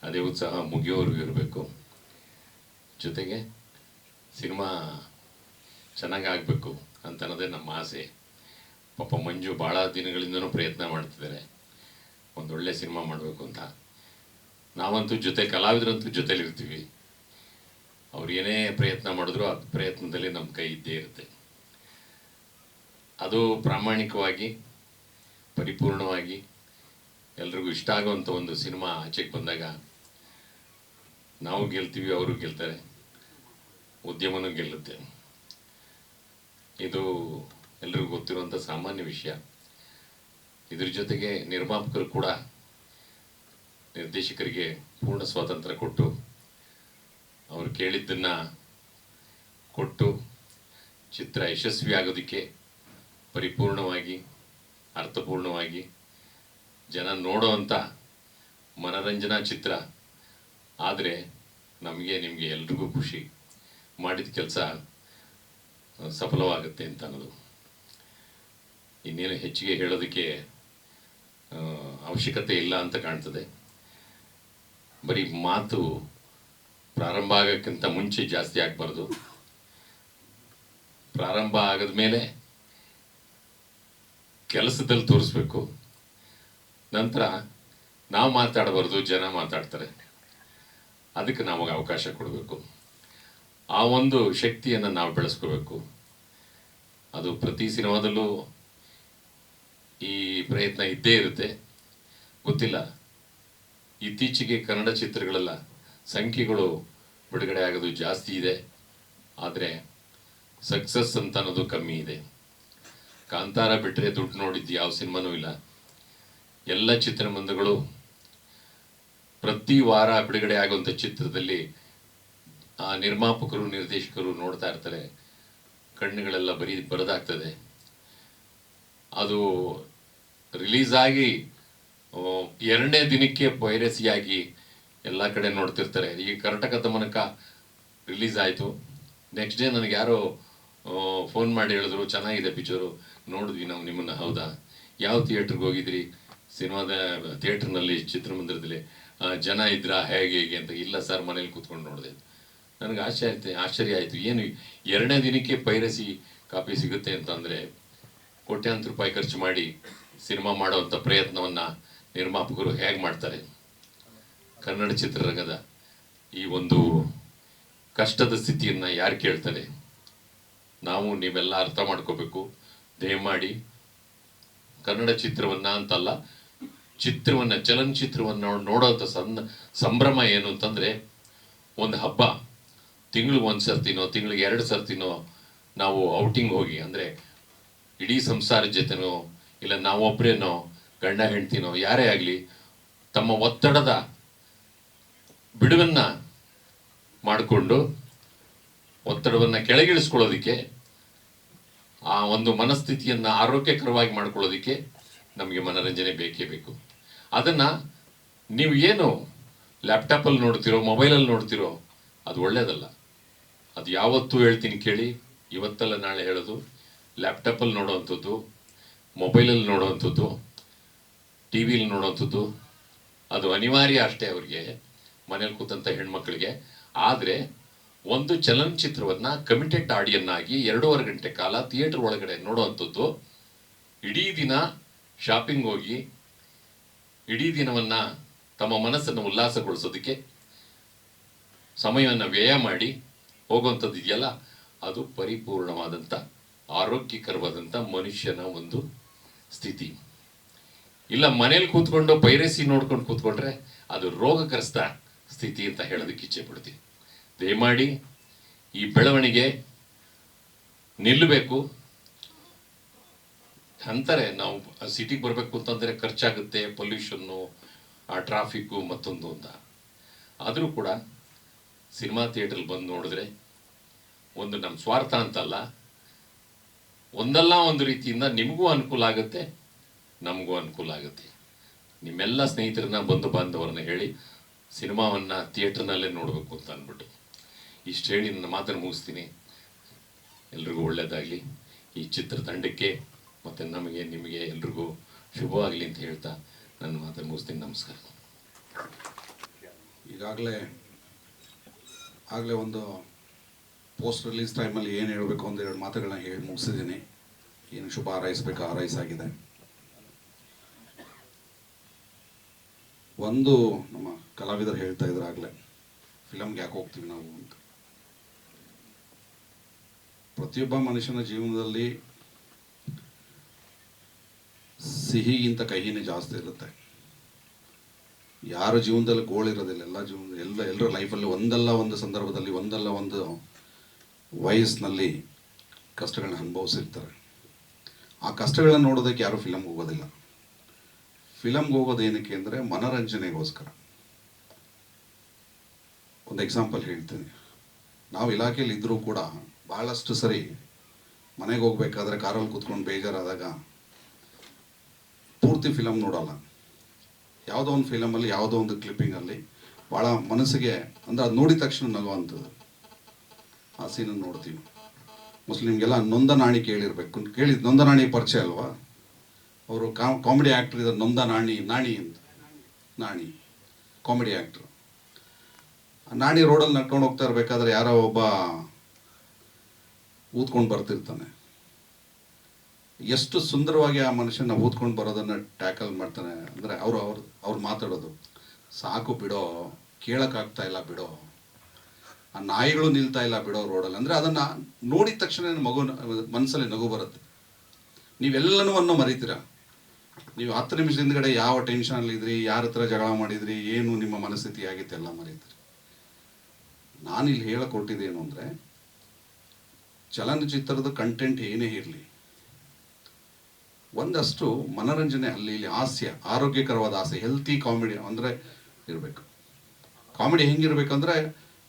ಅದೇ ಉತ್ಸಾಹ ಮುಗಿಯೋವರೆಗೂ ಇರಬೇಕು. ಜೊತೆಗೆ ಸಿನಿಮಾ ಚೆನ್ನಾಗಿ ಆಗಬೇಕು ಅಂತ ಅನ್ನೋದೇ ನಮ್ಮ ಆಸೆ. ಪಾಪ ಮಂಜು ಭಾಳ ದಿನಗಳಿಂದನೂ ಪ್ರಯತ್ನ ಮಾಡ್ತಿದ್ದಾರೆ ಒಂದೊಳ್ಳೆ ಸಿನಿಮಾ ಮಾಡಬೇಕು ಅಂತ. ನಾವಂತೂ ಕಲಾವಿದರಂತೂ ಜೊತೆಲಿರ್ತೀವಿ. ಅವ್ರು ಏನೇ ಪ್ರಯತ್ನ ಮಾಡಿದ್ರು ಆ ಪ್ರಯತ್ನದಲ್ಲಿ ನಮ್ಮ ಕೈ ಇದ್ದೇ ಇರುತ್ತೆ. ಅದು ಪ್ರಾಮಾಣಿಕವಾಗಿ ಪರಿಪೂರ್ಣವಾಗಿ ಎಲ್ರಿಗೂ ಇಷ್ಟ ಆಗುವಂಥ ಒಂದು ಸಿನಿಮಾ ಆಚೆಗೆ ಬಂದಾಗ ನಾವು ಗೆಲ್ತೀವಿ, ಅವರು ಗೆಲ್ತಾರೆ, ಉದ್ಯಮನೂ ಗೆಲ್ಲುತ್ತೆ. ಇದು ಎಲ್ರಿಗೂ ಗೊತ್ತಿರುವಂಥ ಸಾಮಾನ್ಯ ವಿಷಯ. ಇದ್ರ ಜೊತೆಗೆ ನಿರ್ಮಾಪಕರು ಕೂಡ ನಿರ್ದೇಶಕರಿಗೆ ಪೂರ್ಣ ಸ್ವಾತಂತ್ರ್ಯ ಕೊಟ್ಟು ಅವರು ಕೇಳಿದ್ದನ್ನು ಕೊಟ್ಟು ಚಿತ್ರ ಯಶಸ್ವಿ ಆಗೋದಕ್ಕೆ ಪರಿಪೂರ್ಣವಾಗಿ ಅರ್ಥಪೂರ್ಣವಾಗಿ ಜನ ನೋಡೋವಂಥ ಮನರಂಜನಾ ಚಿತ್ರ ಆದರೆ ನಮಗೆ ನಿಮಗೆ ಎಲ್ರಿಗೂ ಖುಷಿ, ಮಾಡಿದ ಕೆಲಸ ಸಫಲವಾಗುತ್ತೆ ಅಂತ ಅನ್ನೋದು. ಇನ್ನೇನು ಹೆಚ್ಚಿಗೆ ಹೇಳೋದಕ್ಕೆ ಅವಶ್ಯಕತೆ ಇಲ್ಲ ಅಂತ ಕಾಣ್ತದೆ. ಬರೀ ಮಾತು ಪ್ರಾರಂಭ ಆಗೋಕ್ಕಿಂತ ಮುಂಚೆ ಜಾಸ್ತಿ ಆಗಬಾರ್ದು. ಪ್ರಾರಂಭ ಆಗದ ಮೇಲೆ ಕೆಲಸದಲ್ಲಿ ತೋರಿಸ್ಬೇಕು. ನಂತರ ನಾವು ಮಾತಾಡಬಾರ್ದು, ಜನ ಮಾತಾಡ್ತಾರೆ. ಅದಕ್ಕೆ ನಮಗೆ ಅವಕಾಶ ಕೊಡಬೇಕು. ಆ ಒಂದು ಶಕ್ತಿಯನ್ನು ನಾವು ಬೆಳೆಸ್ಕೋಬೇಕು. ಅದು ಪ್ರತಿ ಸಿನಿಮಾದಲ್ಲೂ ಈ ಪ್ರಯತ್ನ ಇದ್ದೇ ಇರುತ್ತೆ. ಗೊತ್ತಿಲ್ಲ, ಇತ್ತೀಚೆಗೆ ಕನ್ನಡ ಚಿತ್ರಗಳೆಲ್ಲ ಸಂಖ್ಯೆಗಳು ಬಿಡುಗಡೆ ಆಗೋದು ಜಾಸ್ತಿ ಇದೆ, ಆದರೆ ಸಕ್ಸಸ್ ಅಂತ ಅನ್ನೋದು ಕಮ್ಮಿ ಇದೆ. ಕಾಂತಾರ ಬಿಟ್ಟರೆ ದುಡ್ಡು ನೋಡಿದ್ದು ಯಾವ ಸಿನಿಮಾನೂ ಇಲ್ಲ. ಎಲ್ಲ ಚಿತ್ರಮಂದಿರಗಳು ಪ್ರತಿ ವಾರ ಬಿಡುಗಡೆ ಆಗುವಂಥ ಚಿತ್ರದಲ್ಲಿ ಆ ನಿರ್ಮಾಪಕರು ನಿರ್ದೇಶಕರು ನೋಡ್ತಾ ಇರ್ತಾರೆ, ಕಣ್ಣುಗಳೆಲ್ಲ ಬರದಾಗ್ತದೆ. ಅದು ರಿಲೀಸ್ ಆಗಿ 2ನೇ ದಿನಕ್ಕೆ ಪೈರಸಿಯಾಗಿ ಎಲ್ಲ ಕಡೆ ನೋಡ್ತಿರ್ತಾರೆ. ಈಗ ಕರ್ನಾಟಕ ದಮನಕ ರಿಲೀಸ್ ಆಯಿತು, ನೆಕ್ಸ್ಟ್ ಡೇ ನನಗೆ ಯಾರೋ ಫೋನ್ ಮಾಡಿ ಹೇಳಿದ್ರು ಚೆನ್ನಾಗಿದೆ ಪಿಕ್ಚರು, ನೋಡಿದ್ವಿ ನಾವು ನಿಮ್ಮನ್ನು. ಹೌದಾ, ಯಾವ ಥಿಯೇಟ್ರಿಗೆ ಹೋಗಿದ್ರಿ? ಸಿನಿಮಾದ ಥಿಯೇಟ್ರ್ನಲ್ಲಿ ಚಿತ್ರಮಂದಿರದಲ್ಲಿ ಜನ ಇದ್ರಾ ಹೇಗೆ ಅಂತ. ಇಲ್ಲ ಸರ್, ಮನೇಲಿ ಕೂತ್ಕೊಂಡು ನೋಡಿದೆ. ನನಗೆ ಆಶ್ಚರ್ಯ ಆಯಿತು. ಏನು 2ನೇ ದಿನಕ್ಕೆ ಪೈರಸಿ ಕಾಪಿ ಸಿಗುತ್ತೆ ಅಂತಂದರೆ ಕೋಟ್ಯಾಂತರ ರೂಪಾಯಿ ಖರ್ಚು ಮಾಡಿ ಸಿನಿಮಾ ಮಾಡೋವಂಥ ಪ್ರಯತ್ನವನ್ನು ನಿರ್ಮಾಪಕರು ಹೇಗೆ ಮಾಡ್ತಾರೆ? ಕನ್ನಡ ಚಿತ್ರರಂಗದ ಈ ಒಂದು ಕಷ್ಟದ ಸ್ಥಿತಿಯನ್ನು ಯಾರು ಕೇಳ್ತಾರೆ? ನಾವು ನೀವೆಲ್ಲ ಅರ್ಥ ಮಾಡ್ಕೋಬೇಕು. ದಯಮಾಡಿ ಕನ್ನಡ ಚಿತ್ರವನ್ನು ಅಂತಲ್ಲ, ಚಿತ್ರವನ್ನು ಚಲನಚಿತ್ರವನ್ನು ನೋಡೋಂಥ ಸಂಭ್ರಮ ಏನು ಅಂತಂದರೆ, ಒಂದು ಹಬ್ಬ ತಿಂಗಳಿಗೆ 1 ಸರ್ತಿನೋ ತಿಂಗಳಿಗೆ 2 ಸರ್ತಿನೋ ನಾವು ಔಟಿಂಗ್ ಹೋಗಿ, ಅಂದರೆ ಇಡೀ ಸಂಸಾರದ ಜೊತೆನೋ ಇಲ್ಲ ನಾವೊಬ್ಬರೇನೋ ಗಂಡ ಹೆಂಡ್ತಿನೋ ಯಾರೇ ಆಗಲಿ ತಮ್ಮ ಒತ್ತಡದ ಬಿಡುವನ್ನು ಮಾಡಿಕೊಂಡು ಒತ್ತಡವನ್ನು ಕೆಳಗಿಳಿಸ್ಕೊಳ್ಳೋದಕ್ಕೆ, ಆ ಒಂದು ಮನಸ್ಥಿತಿಯನ್ನು ಆರೋಗ್ಯಕರವಾಗಿ ಮಾಡ್ಕೊಳ್ಳೋದಕ್ಕೆ ನಮಗೆ ಮನರಂಜನೆ ಬೇಕೇ ಬೇಕು. ಅದನ್ನು ನೀವು ಏನು ಲ್ಯಾಪ್ಟಾಪಲ್ಲಿ ನೋಡ್ತಿರೋ ಮೊಬೈಲಲ್ಲಿ ನೋಡ್ತಿರೋ ಅದು ಒಳ್ಳೆಯದಲ್ಲ. ಅದು ಯಾವತ್ತೂ ಹೇಳ್ತೀನಿ ಕೇಳಿ, ಇವತ್ತಲ್ಲ ನಾಳೆ ಹೇಳೋದು. ಲ್ಯಾಪ್ಟಾಪಲ್ಲಿ ನೋಡೋವಂಥದ್ದು, ಮೊಬೈಲಲ್ಲಿ ನೋಡೋವಂಥದ್ದು, ಟಿ ವಿಲಿ ನೋಡೋವಂಥದ್ದು ಅದು ಅನಿವಾರ್ಯ ಅಷ್ಟೇ ಅವ್ರಿಗೆ, ಮನೇಲಿ ಕೂತಂಥ ಹೆಣ್ಮಕ್ಳಿಗೆ. ಆದರೆ ಒಂದು ಚಲನಚಿತ್ರವನ್ನು ಕಮಿಟೆಡ್ ಆಡಿಯನ್ನಾಗಿ 2.5 ಗಂಟೆ ಕಾಲ ಥಿಯೇಟ್ರ್ ಒಳಗಡೆ ನೋಡುವಂಥದ್ದು, ಇಡೀ ದಿನ ಶಾಪಿಂಗ್ ಹೋಗಿ ಇಡೀ ದಿನವನ್ನು ತಮ್ಮ ಮನಸ್ಸನ್ನು ಉಲ್ಲಾಸಗೊಳಿಸೋದಕ್ಕೆ ಸಮಯವನ್ನು ವ್ಯಯ ಮಾಡಿ ಹೋಗುವಂಥದ್ದು ಇದೆಯಲ್ಲ, ಅದು ಪರಿಪೂರ್ಣವಾದಂಥ ಆರೋಗ್ಯಕರವಾದಂಥ ಮನುಷ್ಯನ ಒಂದು ಸ್ಥಿತಿ. ಇಲ್ಲ ಮನೇಲಿ ಕೂತ್ಕೊಂಡು ಪೈರಸಿ ನೋಡ್ಕೊಂಡು ಕೂತ್ಕೊಂಡ್ರೆ ಅದು ರೋಗಗ್ರಸ್ತ ಸ್ಥಿತಿ ಅಂತ ಹೇಳೋದಕ್ಕೆ ಇಚ್ಛೆ ಪಡ್ತೀನಿ. ದಯಮಾಡಿ ಈ ಬೆಳವಣಿಗೆ ನಿಲ್ಲಬೇಕು. ಅಂತಾರೆ ನಾವು ಸಿಟಿಗೆ ಬರಬೇಕು ಅಂತಂದರೆ ಖರ್ಚಾಗುತ್ತೆ, ಪೊಲ್ಯೂಷನ್ನು, ಆ ಟ್ರಾಫಿಕ್ಕು ಮತ್ತೊಂದು ಅಂತ. ಆದರೂ ಕೂಡ ಸಿನಿಮಾ ಥಿಯೇಟ್ರಲ್ಲಿ ಬಂದು ನೋಡಿದ್ರೆ ಒಂದು ನಮ್ಮ ಸ್ವಾರ್ಥ ಅಂತಲ್ಲ, ಒಂದಲ್ಲ ಒಂದು ರೀತಿಯಿಂದ ನಿಮಗೂ ಅನುಕೂಲ ಆಗುತ್ತೆ, ನಮಗೂ ಅನುಕೂಲ ಆಗುತ್ತೆ. ನಿಮ್ಮೆಲ್ಲ ಸ್ನೇಹಿತರನ್ನ ಬಂಧು ಬಾಂಧವರನ್ನ ಹೇಳಿ ಸಿನಿಮಾವನ್ನು ಥಿಯೇಟ್ರ್ನಲ್ಲೇ ನೋಡಬೇಕು ಅಂತ ಅಂದ್ಬಿಟ್ಟು ಇಷ್ಟು ಹೇಳಿ ನನ್ನ ಮಾತನ್ನು ಮುಗಿಸ್ತೀನಿ. ಎಲ್ರಿಗೂ ಒಳ್ಳೆಯದಾಗಲಿ. ಈ ಚಿತ್ರತಂಡಕ್ಕೆ ಮತ್ತು ನಮಗೆ ನಿಮಗೆ ಎಲ್ರಿಗೂ ಶುಭವಾಗಲಿ ಅಂತ ಹೇಳ್ತಾ ನನ್ನ ಮಾತನ್ನು ಮುಗಿಸ್ತೀನಿ. ನಮಸ್ಕಾರ. ಆಗಲೇ ಒಂದು ಪೋಸ್ಟ್ ರಿಲೀಸ್ ಟೈಮಲ್ಲಿ ಏನು ಹೇಳಬೇಕು ಅಂತ 2 ಮಾತುಗಳನ್ನ ಹೇಳಿ ಮುಗಿಸಿದ್ದೀನಿ. ಏನು ಶುಭ ಹಾರೈಸಬೇಕು ಹಾರೈಸಾಗಿದೆ. ಒಂದು ನಮ್ಮ ಕಲಾವಿದರು ಹೇಳ್ತಾ ಇದ್ರು ಆಗಲೇ, ಫಿಲಮ್ಗೆ ಯಾಕೆ ಹೋಗ್ತೀವಿ ನಾವು ಅಂತ. ಪ್ರತಿಯೊಬ್ಬ ಮನುಷ್ಯನ ಜೀವನದಲ್ಲಿ ಸಿಹಿಗಿಂತ ಕಹಿನೇ ಜಾಸ್ತಿ ಇರುತ್ತೆ. ಯಾರ ಜೀವನದಲ್ಲಿ ಗೋಳಿರೋದಿಲ್ಲ. ಎಲ್ಲರ ಲೈಫಲ್ಲಿ ಒಂದಲ್ಲ ಒಂದು ಸಂದರ್ಭದಲ್ಲಿ, ಒಂದಲ್ಲ ಒಂದು ವಯಸ್ಸಿನಲ್ಲಿ ಕಷ್ಟಗಳನ್ನ ಅನುಭವಿಸಿರ್ತಾರೆ. ಆ ಕಷ್ಟಗಳನ್ನ ನೋಡೋದಕ್ಕೆ ಯಾರು ಫಿಲಮ್ಗೆ ಹೋಗೋದಿಲ್ಲ. ಫಿಲಮ್ಗೆ ಹೋಗೋದು ಏನಕ್ಕೆ ಅಂದರೆ ಮನೋರಂಜನೆಗೋಸ್ಕರ. ಒಂದು ಎಕ್ಸಾಂಪಲ್ ಹೇಳ್ತೀನಿ. ನಾವು ಇಲಾಖೆಯಲ್ಲಿ ಇದ್ದರೂ ಕೂಡ ಭಾಳಷ್ಟು ಸರಿ ಮನೆಗೆ ಹೋಗ್ಬೇಕಾದ್ರೆ ಕಾರಲ್ಲಿ ಕೂತ್ಕೊಂಡು ಬೇಜಾರಾದಾಗ ಪೂರ್ತಿ ಫಿಲಮ್ ನೋಡೋಲ್ಲ. ಯಾವುದೋ ಒಂದು ಫಿಲಮಲ್ಲಿ ಯಾವುದೋ ಒಂದು ಕ್ಲಿಪ್ಪಿಂಗಲ್ಲಿ ಭಾಳ ಮನಸ್ಸಿಗೆ ಅಂದರೆ ಅದು ನೋಡಿದ ತಕ್ಷಣ ನಗುವಂಥದ್ದು ಆ ಸೀನನ್ನು ನೋಡ್ತೀವಿ. ಮುಸ್ಲಿಮ್ಗೆಲ್ಲ ನೊಂದ ನಾಣಿ ಕೇಳಿರ್ಬೇಕು. ನೊಂದ ನಾಣಿ ಪರಿಚಯ ಅಲ್ವಾ? ಅವರು ಕಾಮಿಡಿ ಆ್ಯಕ್ಟ್ರ್ ಇದ್ದಾರೆ. ನೊಂದ ನಾಣಿ ಅಂತ ನಾಣಿ ಕಾಮಿಡಿ ಆ್ಯಕ್ಟ್ರು. ನಾಣಿ ರೋಡಲ್ಲಿ ನಡ್ಕೊಂಡು ಹೋಗ್ತಾ ಇರಬೇಕಾದ್ರೆ ಯಾರೋ ಒಬ್ಬ ಊದ್ಕೊಂಡು ಬರ್ತಿರ್ತಾನೆ. ಎಷ್ಟು ಸುಂದರವಾಗಿ ಆ ಮನುಷ್ಯನ ಊದ್ಕೊಂಡು ಬರೋದನ್ನು ಟ್ಯಾಕಲ್ ಮಾಡ್ತಾನೆ ಅಂದರೆ ಅವ್ರು ಮಾತಾಡೋದು, ಸಾಕು ಬಿಡೋ, ಕೇಳೋಕ್ಕಾಗ್ತಾ ಇಲ್ಲ ಬಿಡೋ, ಆ ನಾಯಿಗಳು ನಿಲ್ತಾ ಇಲ್ಲ ಬಿಡೋ ರೋಡಲ್ಲಿ. ಅಂದರೆ ಅದನ್ನು ನೋಡಿದ ತಕ್ಷಣ ಮನಸ್ಸಲ್ಲಿ ನಗು ಬರುತ್ತೆ. ನೀವೆಲ್ಲನೂ ಮರಿತೀರ. ನೀವು 10 ನಿಮಿಷದ ಹಿಂದ್ಗಡೆ ಯಾವ ಟೆನ್ಷನಲ್ಲಿ ಇದ್ರಿ, ಯಾರ ಹತ್ರ ಜಗಳ ಮಾಡಿದ್ರಿ, ಏನು ನಿಮ್ಮ ಮನಸ್ಥಿತಿ ಆಗಿತ್ತು ಎಲ್ಲ ಮರೀತೀರಿ. ನಾನಿಲ್ಲಿ ಹೇಳಿಕೊಟ್ಟಿದ್ದೇನು ಅಂದರೆ, ಚಲನಚಿತ್ರದ ಕಂಟೆಂಟ್ ಏನೇ ಇರಲಿ, ಒಂದಷ್ಟು ಮನೋರಂಜನೆ ಅಲ್ಲಿ ಇಲ್ಲಿ, ಹಾಸ್ಯ, ಆರೋಗ್ಯಕರವಾದ ಹಾಸ್ಯ, ಹೆಲ್ತಿ ಕಾಮಿಡಿ ಅಂದರೆ ಇರಬೇಕು. ಕಾಮಿಡಿ ಹೆಂಗಿರ್ಬೇಕಂದ್ರೆ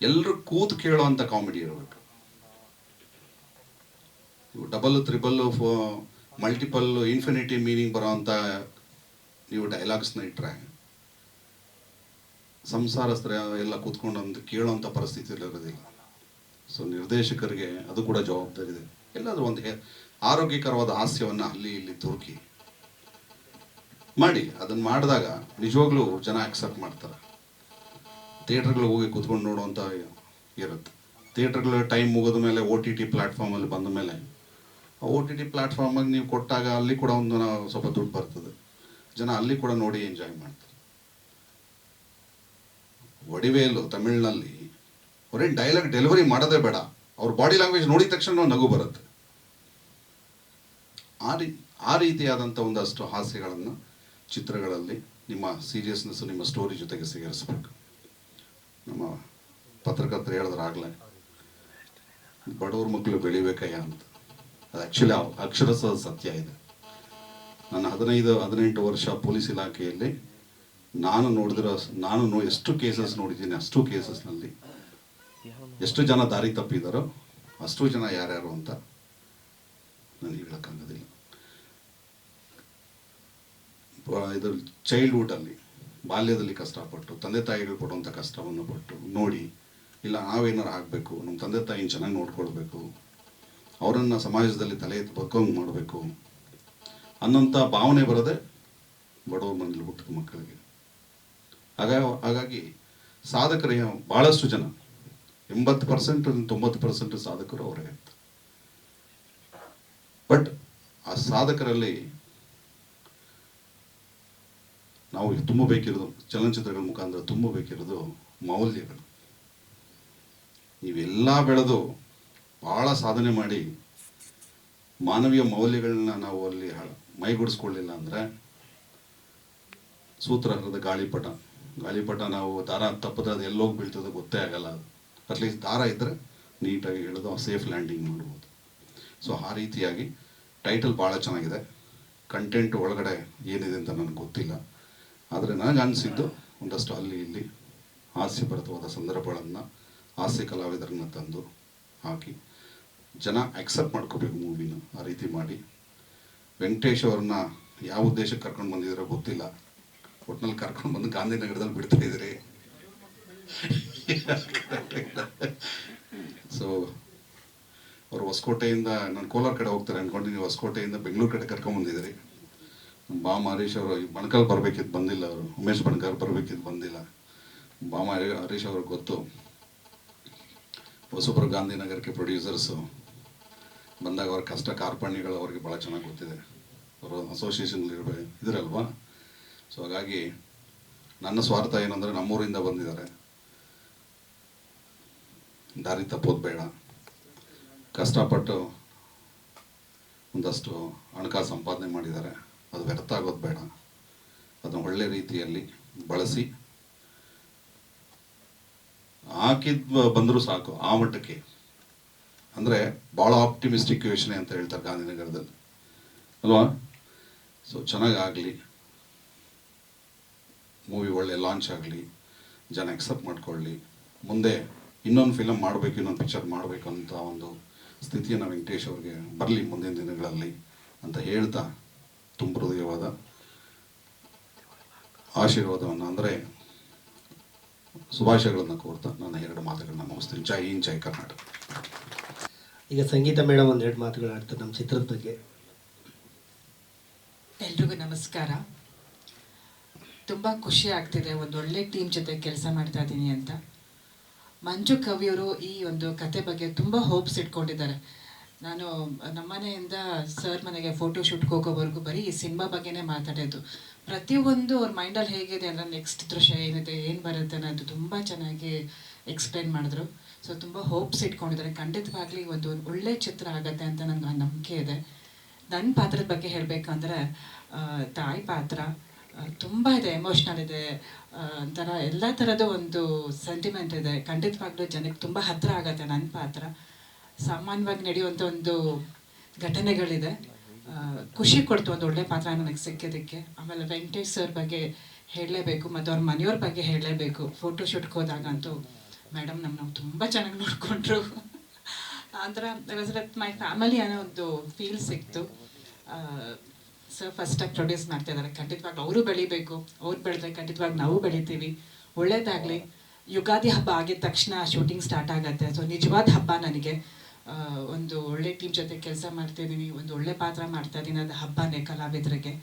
ಎಲ್ಲರೂ ಕೂತು ಕೇಳೋವಂಥ ಕಾಮಿಡಿ ಇರಬೇಕು. Double, triple, multiple, infinity meaning ಬರೋವಂಥ ನೀವು ಡೈಲಾಗ್ಸ್ನ ಇಟ್ಟರೆ ಸಂಸಾರಸ್ಥರ ಎಲ್ಲ ಕೂತ್ಕೊಂಡು ಅಂತ ಕೇಳೋವಂಥ ಪರಿಸ್ಥಿತಿಯಲ್ಲಿ ಇರೋದಿಲ್ಲ. ಸೊ ನಿರ್ದೇಶಕರಿಗೆ ಅದು ಕೂಡ ಜವಾಬ್ದಾರಿ ಇದೆ. ಎಲ್ಲಾದರೂ ಒಂದು ಆರೋಗ್ಯಕರವಾದ ಹಾಸ್ಯವನ್ನು ಅಲ್ಲಿ ಇಲ್ಲಿ ತುರುಕಿ ಮಾಡಿ. ಅದನ್ನು ಮಾಡಿದಾಗ ನಿಜವಾಗ್ಲೂ ಜನ ಆಕ್ಸೆಪ್ಟ್ ಮಾಡ್ತಾರೆ. ಥಿಯೇಟ್ರ್ಗಳಿಗೆ ಹೋಗಿ ಕೂತ್ಕೊಂಡು ನೋಡುವಂಥ ಇರುತ್ತೆ. ಥಿಯೇಟ್ರ್ಗಳ ಟೈಮ್ ಮುಗಿದ ಮೇಲೆ OTT ಪ್ಲ್ಯಾಟ್ಫಾರ್ಮಲ್ಲಿ ಬಂದ ಮೇಲೆ ಆ OTT ಪ್ಲ್ಯಾಟ್ಫಾರ್ಮಾಗಿ ನೀವು ಕೊಟ್ಟಾಗ ಅಲ್ಲಿ ಕೂಡ ಒಂದು ಸ್ವಲ್ಪ ದುಡ್ಡು ಬರ್ತದೆ. ಜನ ಅಲ್ಲಿ ಕೂಡ ನೋಡಿ ಎಂಜಾಯ್ ಮಾಡ್ತಾರೆ. ವಡಿವೇಲು ತಮಿಳಿನಲ್ಲಿ ಅವ್ರೇನು ಡೈಲಾಗ್ ಡೆಲಿವರಿ ಮಾಡೋದೇ ಬೇಡ, ಅವ್ರ ಬಾಡಿ ಲ್ಯಾಂಗ್ವೇಜ್ ನೋಡಿದ ತಕ್ಷಣ ನಗು ಬರುತ್ತೆ. ಆ ರೀತಿಯಾದಂಥ ಒಂದಷ್ಟು ಹಾಸ್ಯಗಳನ್ನು ಚಿತ್ರಗಳಲ್ಲಿ ನಿಮ್ಮ ಸೀರಿಯಸ್ನೆಸ್, ನಿಮ್ಮ ಸ್ಟೋರಿ ಜೊತೆಗೆ ಸೇರಿಸ್ಬೇಕು. ನಮ್ಮ ಪತ್ರಕರ್ತರು ಹೇಳಿದ್ರಾಗಲೇ ಬಡವ್ರ ಮಕ್ಕಳು ಬೆಳಿಬೇಕಯ್ಯ ಅಂತ. ಅದು ಆ್ಯಕ್ಚುಲಿ ಅಕ್ಷರಶಃ ಸತ್ಯ ಇದೆ. ನಾನು 15-18 ವರ್ಷ ಪೊಲೀಸ್ ಇಲಾಖೆಯಲ್ಲಿ ನಾನು ಎಷ್ಟು ಕೇಸಸ್ ನೋಡಿದ್ದೀನಿ. ಅಷ್ಟು ಕೇಸಸ್ನಲ್ಲಿ ಎಷ್ಟು ಜನ ದಾರಿ ತಪ್ಪಿದ್ದಾರೋ ಅಷ್ಟು ಜನ ಯಾರ್ಯಾರು ಅಂತ ನನಗೆ ಹೇಳೋಕ್ಕಾಗೋದಿಲ್ಲ. ಇದು ಚೈಲ್ಡ್ಹುಡ್ಡಲ್ಲಿ, ಬಾಲ್ಯದಲ್ಲಿ ಕಷ್ಟಪಟ್ಟು ತಂದೆ ತಾಯಿಗಳು ಪಡುವಂಥ ಕಷ್ಟವನ್ನು ಪಟ್ಟು ನೋಡಿ ಇಲ್ಲ ನಾವೇನಾರು ಆಗಬೇಕು, ನಮ್ಮ ತಂದೆ ತಾಯಿನ ಚೆನ್ನಾಗಿ ನೋಡ್ಕೊಳ್ಬೇಕು, ಅವರನ್ನು ಸಮಾಜದಲ್ಲಿ ತಲೆ ಎತ್ತಿ ಬದುಕೋಂಗೆ ಮಾಡಬೇಕು ಅನ್ನೋಂಥ ಭಾವನೆ ಬರೋದೇ ಬಡವ್ರ ಮನೇಲಿ ಹುಟ್ಟಿದ ಮಕ್ಕಳಿಗೆ. ಹಾಗಾಗಿ ಸಾಧಕರು ಭಾಳಷ್ಟು ಜನ 80% 90% ಸಾಧಕರು ಅವರೇ. ಬಟ್ ಆ ಸಾಧಕರಲ್ಲಿ ನಾವು ತುಂಬಬೇಕಿರೋದು, ಚಲನಚಿತ್ರಗಳ ಮುಖಾಂತರ ತುಂಬಬೇಕಿರೋದು ಮೌಲ್ಯಗಳು. ನೀವೆಲ್ಲ ಬೆಳೆದು ಭಾಳ ಸಾಧನೆ ಮಾಡಿ ಮಾನವೀಯ ಮೌಲ್ಯಗಳನ್ನ ನಾವು ಅಲ್ಲಿ ಮೈಗೂಡಿಸ್ಕೊಳ್ಳಿಲ್ಲ ಅಂದರೆ ಸೂತ್ರಹರದ ಗಾಳಿಪಟ ನಾವು ದಾರ ತಪ್ಪದ ಅದು ಎಲ್ಲೋಗಿ ಬೀಳ್ತದೆ ಗೊತ್ತೇ ಆಗಲ್ಲ. ಅದು ಅಟ್ಲೀಸ್ಟ್ ದಾರ ಇದ್ದರೆ ನೀಟಾಗಿ ಹೇಳೋದು ಸೇಫ್ ಲ್ಯಾಂಡಿಂಗ್ ಮಾಡ್ಬೋದು. ಸೊ ಆ ರೀತಿಯಾಗಿ ಟೈಟಲ್ ಭಾಳ ಚೆನ್ನಾಗಿದೆ. ಕಂಟೆಂಟ್ ಒಳಗಡೆ ಏನಿದೆ ಅಂತ ನನಗೆ ಗೊತ್ತಿಲ್ಲ, ಆದರೆ ನನಗೆ ಅನಿಸಿದ್ದು ಒಂದಷ್ಟು ಅಲ್ಲಿ ಇಲ್ಲಿ ಹಾಸ್ಯಭರಿತವಾದ ಸಂದರ್ಭಗಳನ್ನು ಹಾಸ್ಯ ಕಲಾವಿದರನ್ನ ತಂದು ಹಾಕಿ ಜನ ಆಕ್ಸೆಪ್ಟ್ ಮಾಡ್ಕೋಬೇಕು ಮೂವಿನ. ಆ ರೀತಿ ಮಾಡಿ ವೆಂಕಟೇಶ್ ಅವ್ರನ್ನ ಯಾವ ಉದ್ದೇಶಕ್ಕೆ ಕರ್ಕೊಂಡು ಬಂದಿದ್ದೀರೋ ಗೊತ್ತಿಲ್ಲ, ಒಟ್ನಲ್ಲಿ ಕರ್ಕೊಂಡು ಬಂದು ಗಾಂಧಿನಗರದಲ್ಲಿ ಬಿಡ್ತಾ ಇದ್ದೀರಿ. ಸೊ ಅವರು ಹೊಸಕೋಟೆಯಿಂದ, ನಾನು ಕೋಲಾರ ಕಡೆ ಹೋಗ್ತಾರೆ ಅಂದ್ಕೊಂಡು ನೀವು ಹೊಸಕೋಟೆಯಿಂದ ಬೆಂಗಳೂರು ಕಡೆ ಕರ್ಕೊಂಬಂದಿದ್ದೀರಿ. ಬಾಮ ಹರೀಶ್ ಅವರು ಬಣಕಲ್ ಬರಬೇಕಿದ್ದು ಬಂದಿಲ್ಲ, ಅವರು ಉಮೇಶ್ ಬಣಕಲ್ ಬರಬೇಕಿದ್ದು ಬಂದಿಲ್ಲ. ಬಾಮ ಹರೀಶ್ ಅವ್ರಿಗೆ ಗೊತ್ತು, ಹೊಸಬ್ರು ಗಾಂಧಿನಗರಕ್ಕೆ ಪ್ರೊಡ್ಯೂಸರ್ಸು ಬಂದಾಗ ಅವ್ರ ಕಷ್ಟ ಕಾರ್ಪಣ್ಯಗಳು ಅವ್ರಿಗೆ ಭಾಳ ಚೆನ್ನಾಗಿ ಗೊತ್ತಿದೆ. ಅವರು ಅಸೋಸಿಯೇಷನ್ ಇದ್ರಲ್ವಾ. ಸೊ ಹಾಗಾಗಿ ನನ್ನ ಸ್ವಾರ್ಥ ಏನಂದರೆ ನಮ್ಮೂರಿಂದ ಬಂದಿದ್ದಾರೆ, ದಾರಿ ತಪ್ಪೋದು ಬೇಡ, ಕಷ್ಟಪಟ್ಟು ಒಂದಷ್ಟು ಹಣಕಾಸು ಸಂಪಾದನೆ ಮಾಡಿದ್ದಾರೆ, ಅದು ವ್ಯರ್ಥ ಆಗೋದು ಬೇಡ, ಅದನ್ನು ಒಳ್ಳೆ ರೀತಿಯಲ್ಲಿ ಬಳಸಿ ಹಾಕಿದ್ ಬಂದರೂ ಸಾಕು ಆ ಮಟ್ಟಕ್ಕೆ. ಅಂದರೆ ಭಾಳ ಆಪ್ಟಿಮಿಸ್ಟಿಕ್ ಯೋಚನೆ ಅಂತ ಹೇಳ್ತಾರೆ ಗಾಂಧಿನಗರದಲ್ಲಿ ಅಲ್ವಾ. ಸೊ ಚೆನ್ನಾಗಾಗಲಿ, ಮೂವಿ ಒಳ್ಳೆ ಲಾಂಚ್ ಆಗಲಿ, ಜನ ಎಕ್ಸೆಪ್ಟ್ ಮಾಡ್ಕೊಳ್ಳಿ, ಮುಂದೆ ಇನ್ನೊಂದು ಫಿಲಮ್ ಮಾಡಬೇಕು, ಇನ್ನೊಂದು ಪಿಕ್ಚರ್ ಮಾಡಬೇಕು ಅಂತ ಒಂದು ಸ್ಥಿತಿಯನ್ನು ವೆಂಕಟೇಶ್ ಅವ್ರಿಗೆ ಬರಲಿ ಮುಂದಿನ ದಿನಗಳಲ್ಲಿ ಅಂತ ಹೇಳ್ತಾ ತುಂಬ ಹೃದಯವಾದ ಆಶೀರ್ವಾದವನ್ನು ಅಂದರೆ ಶುಭಾಶಯಗಳನ್ನು ಕೋರ್ತಾ ನನ್ನ 2 ಮಾತುಗಳನ್ನ ಮುಗಿಸ್ತೀನಿ. ಜೈ ಹಿಂದ್, ಜೈ ಕರ್ನಾಟಕ. ಈಗ ಸಂಗೀತ ಮೇಡಮ್ ಒಂದೆರಡು ಮಾತುಗಳು ಆಡ್ತಾರೆ ನಮ್ಮ ಚಿತ್ರದ ಬಗ್ಗೆ. ಎಲ್ರಿಗೂ ನಮಸ್ಕಾರ. ತುಂಬ ಖುಷಿ ಆಗ್ತಿದೆ, ಒಂದು ಒಳ್ಳೆ ಟೀಮ್ ಜೊತೆ ಕೆಲಸ ಮಾಡ್ತಾ ಇದ್ದೀನಿ ಅಂತ. ಮಂಜು ಕವಿಯವರು ಈ ಒಂದು ಕತೆ ಬಗ್ಗೆ ತುಂಬ ಹೋಪ್ಸ್ ಇಟ್ಕೊಂಡಿದ್ದಾರೆ. ನಾನು ನಮ್ಮನೆಯಿಂದ ಸರ್ ಮನೆಗೆ ಫೋಟೋಶೂಟ್ಗೆ ಹೋಗೋವರೆಗೂ ಬರೀ ಈ ಸಿನಿಮಾ ಬಗ್ಗೆನೇ ಮಾತಾಡೋದು. ಪ್ರತಿಯೊಂದು ಅವ್ರ ಮೈಂಡಲ್ಲಿ ಹೇಗಿದೆ ಅಂದರೆ ನೆಕ್ಸ್ಟ್ ದೃಶ್ಯ ಏನಿದೆ, ಏನು ಬರುತ್ತೆ ಅನ್ನೋದು ತುಂಬ ಚೆನ್ನಾಗಿ ಎಕ್ಸ್ಪ್ಲೈನ್ ಮಾಡಿದ್ರು. ಸೊ ತುಂಬ ಹೋಪ್ಸ್ ಇಟ್ಕೊಂಡಿದ್ದಾರೆ. ಖಂಡಿತವಾಗ್ಲಿ ಒಂದು ಒಳ್ಳೆ ಚಿತ್ರ ಆಗುತ್ತೆ ಅಂತ ನನಗೆ ನಂಬಿಕೆ ಇದೆ. ನನ್ನ ಪಾತ್ರದ ಬಗ್ಗೆ ಹೇಳಬೇಕಂದ್ರೆ ತಾಯಿ ಪಾತ್ರ ತುಂಬ ಇದೆ, ಎಮೋಷ್ನಲ್ ಇದೆ, ಒಂಥರ ಎಲ್ಲ ಥರದ ಒಂದು ಸೆಂಟಿಮೆಂಟ್ ಇದೆ. ಖಂಡಿತವಾಗ್ಲೂ ಜನಕ್ಕೆ ತುಂಬ ಹತ್ತಿರ ಆಗುತ್ತೆ ನನ್ನ ಪಾತ್ರ. ಸಾಮಾನ್ಯವಾಗಿ ನಡೆಯುವಂಥ ಒಂದು ಘಟನೆಗಳಿದೆ. ಖುಷಿ ಕೊಡ್ತು ಒಂದು ಒಳ್ಳೆ ಪಾತ್ರ ನನಗೆ ಸಿಕ್ಕಿದ್ದಕ್ಕೆ. ಆಮೇಲೆ ವೆಂಕಟೇಶ್ ಸರ್ ಬಗ್ಗೆ ಹೇಳಲೇಬೇಕು, ಮತ್ತು ಅವ್ರ ಮನೆಯವ್ರ ಬಗ್ಗೆ ಹೇಳಲೇಬೇಕು. ಫೋಟೋಶೂಟ್ಗೆ ಹೋದಾಗಂತೂ ಮೇಡಮ್ ನಾವು ತುಂಬ ಚೆನ್ನಾಗಿ ನೋಡಿಕೊಂಡ್ರು. ಅಂದ್ರೆ ಮೈ ಫ್ಯಾಮಿಲಿ ಅನ್ನೋ ಒಂದು ಫೀಲ್ ಸಿಕ್ತು. ಸರ್ ಫಸ್ಟಾಗಿ ಪ್ರೊಡ್ಯೂಸ್ ಮಾಡ್ತಾ ಇದ್ದಾರೆ. ಖಂಡಿತವಾಗ್ಲೂ ಅವರು ಬೆಳಿಬೇಕು, ಅವ್ರು ಬೆಳೆದ್ರೆ ಖಂಡಿತವಾಗಿ ನಾವು ಬೆಳಿತೀವಿ. ಒಳ್ಳೇದಾಗಲಿ. ಯುಗಾದಿ ಹಬ್ಬ ಆಗಿದ ತಕ್ಷಣ ಶೂಟಿಂಗ್ ಸ್ಟಾರ್ಟ್ ಆಗುತ್ತೆ. ಸೊ ನಿಜವಾದ ಹಬ್ಬ ನನಗೆ. ಒಂದು ಒಳ್ಳೆ ಟೀಮ್ ಜೊತೆ ಕೆಲಸ ಮಾಡ್ತಾಯಿದ್ದೀನಿ, ಒಂದು ಒಳ್ಳೆ ಪಾತ್ರ ಮಾಡ್ತಾಯಿದ್ದೀನಿ, ಅದು ಹಬ್ಬನೇ ಕಲಾವಿದರಿಗೆ.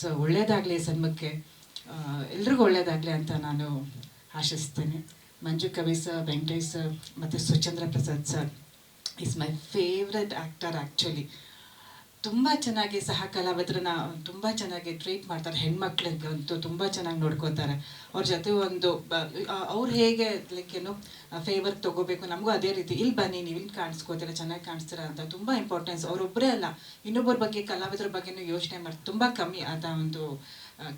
ಸೊ ಒಳ್ಳೇದಾಗಲಿ ಸಿನಿಮಾಕ್ಕೆ, ಎಲ್ರಿಗೂ ಒಳ್ಳೇದಾಗಲಿ ಅಂತ ನಾನು ಆಶಿಸ್ತೀನಿ. ಮಂಜು ಕವಿ ಸರ್, ವೆಂಕಟೇಶ್ ಸರ್ ಮತ್ತು Suchandra Prasad sir is my favourite actor actually. ತುಂಬ ಚೆನ್ನಾಗಿ ಸಹ ಕಲಾವಿದರನ್ನ ತುಂಬ ಚೆನ್ನಾಗಿ ಟ್ರೀಟ್ ಮಾಡ್ತಾರೆ. ಹೆಣ್ಮಕ್ಳಿಗೆ ಅಂತೂ ತುಂಬ ಚೆನ್ನಾಗಿ ನೋಡ್ಕೋತಾರೆ. ಅವ್ರ ಜೊತೆ ಒಂದು ಅವ್ರು ಹೇಗೆ ಲೈಕ್ ಏನು ಫೇವರ್ ತೊಗೋಬೇಕು, ನಮಗೂ ಅದೇ ರೀತಿ ಇಲ್ಲಿ ಬನ್ನಿ ನೀವು ಇಲ್ಲಿ ಕಾಣಿಸ್ಕೋತೀರ, ಚೆನ್ನಾಗಿ ಕಾಣಿಸ್ತೀರ ಅಂತ ತುಂಬ ಇಂಪಾರ್ಟೆನ್ಸ್. ಅವರೊಬ್ಬರೇ ಅಲ್ಲ, ಇನ್ನೊಬ್ಬರ ಬಗ್ಗೆ ಕಲಾವಿದರ ಬಗ್ಗೆನೂ ಯೋಚನೆ ಮಾಡಿ ತುಂಬ ಕಮ್ಮಿ ಆದ ಒಂದು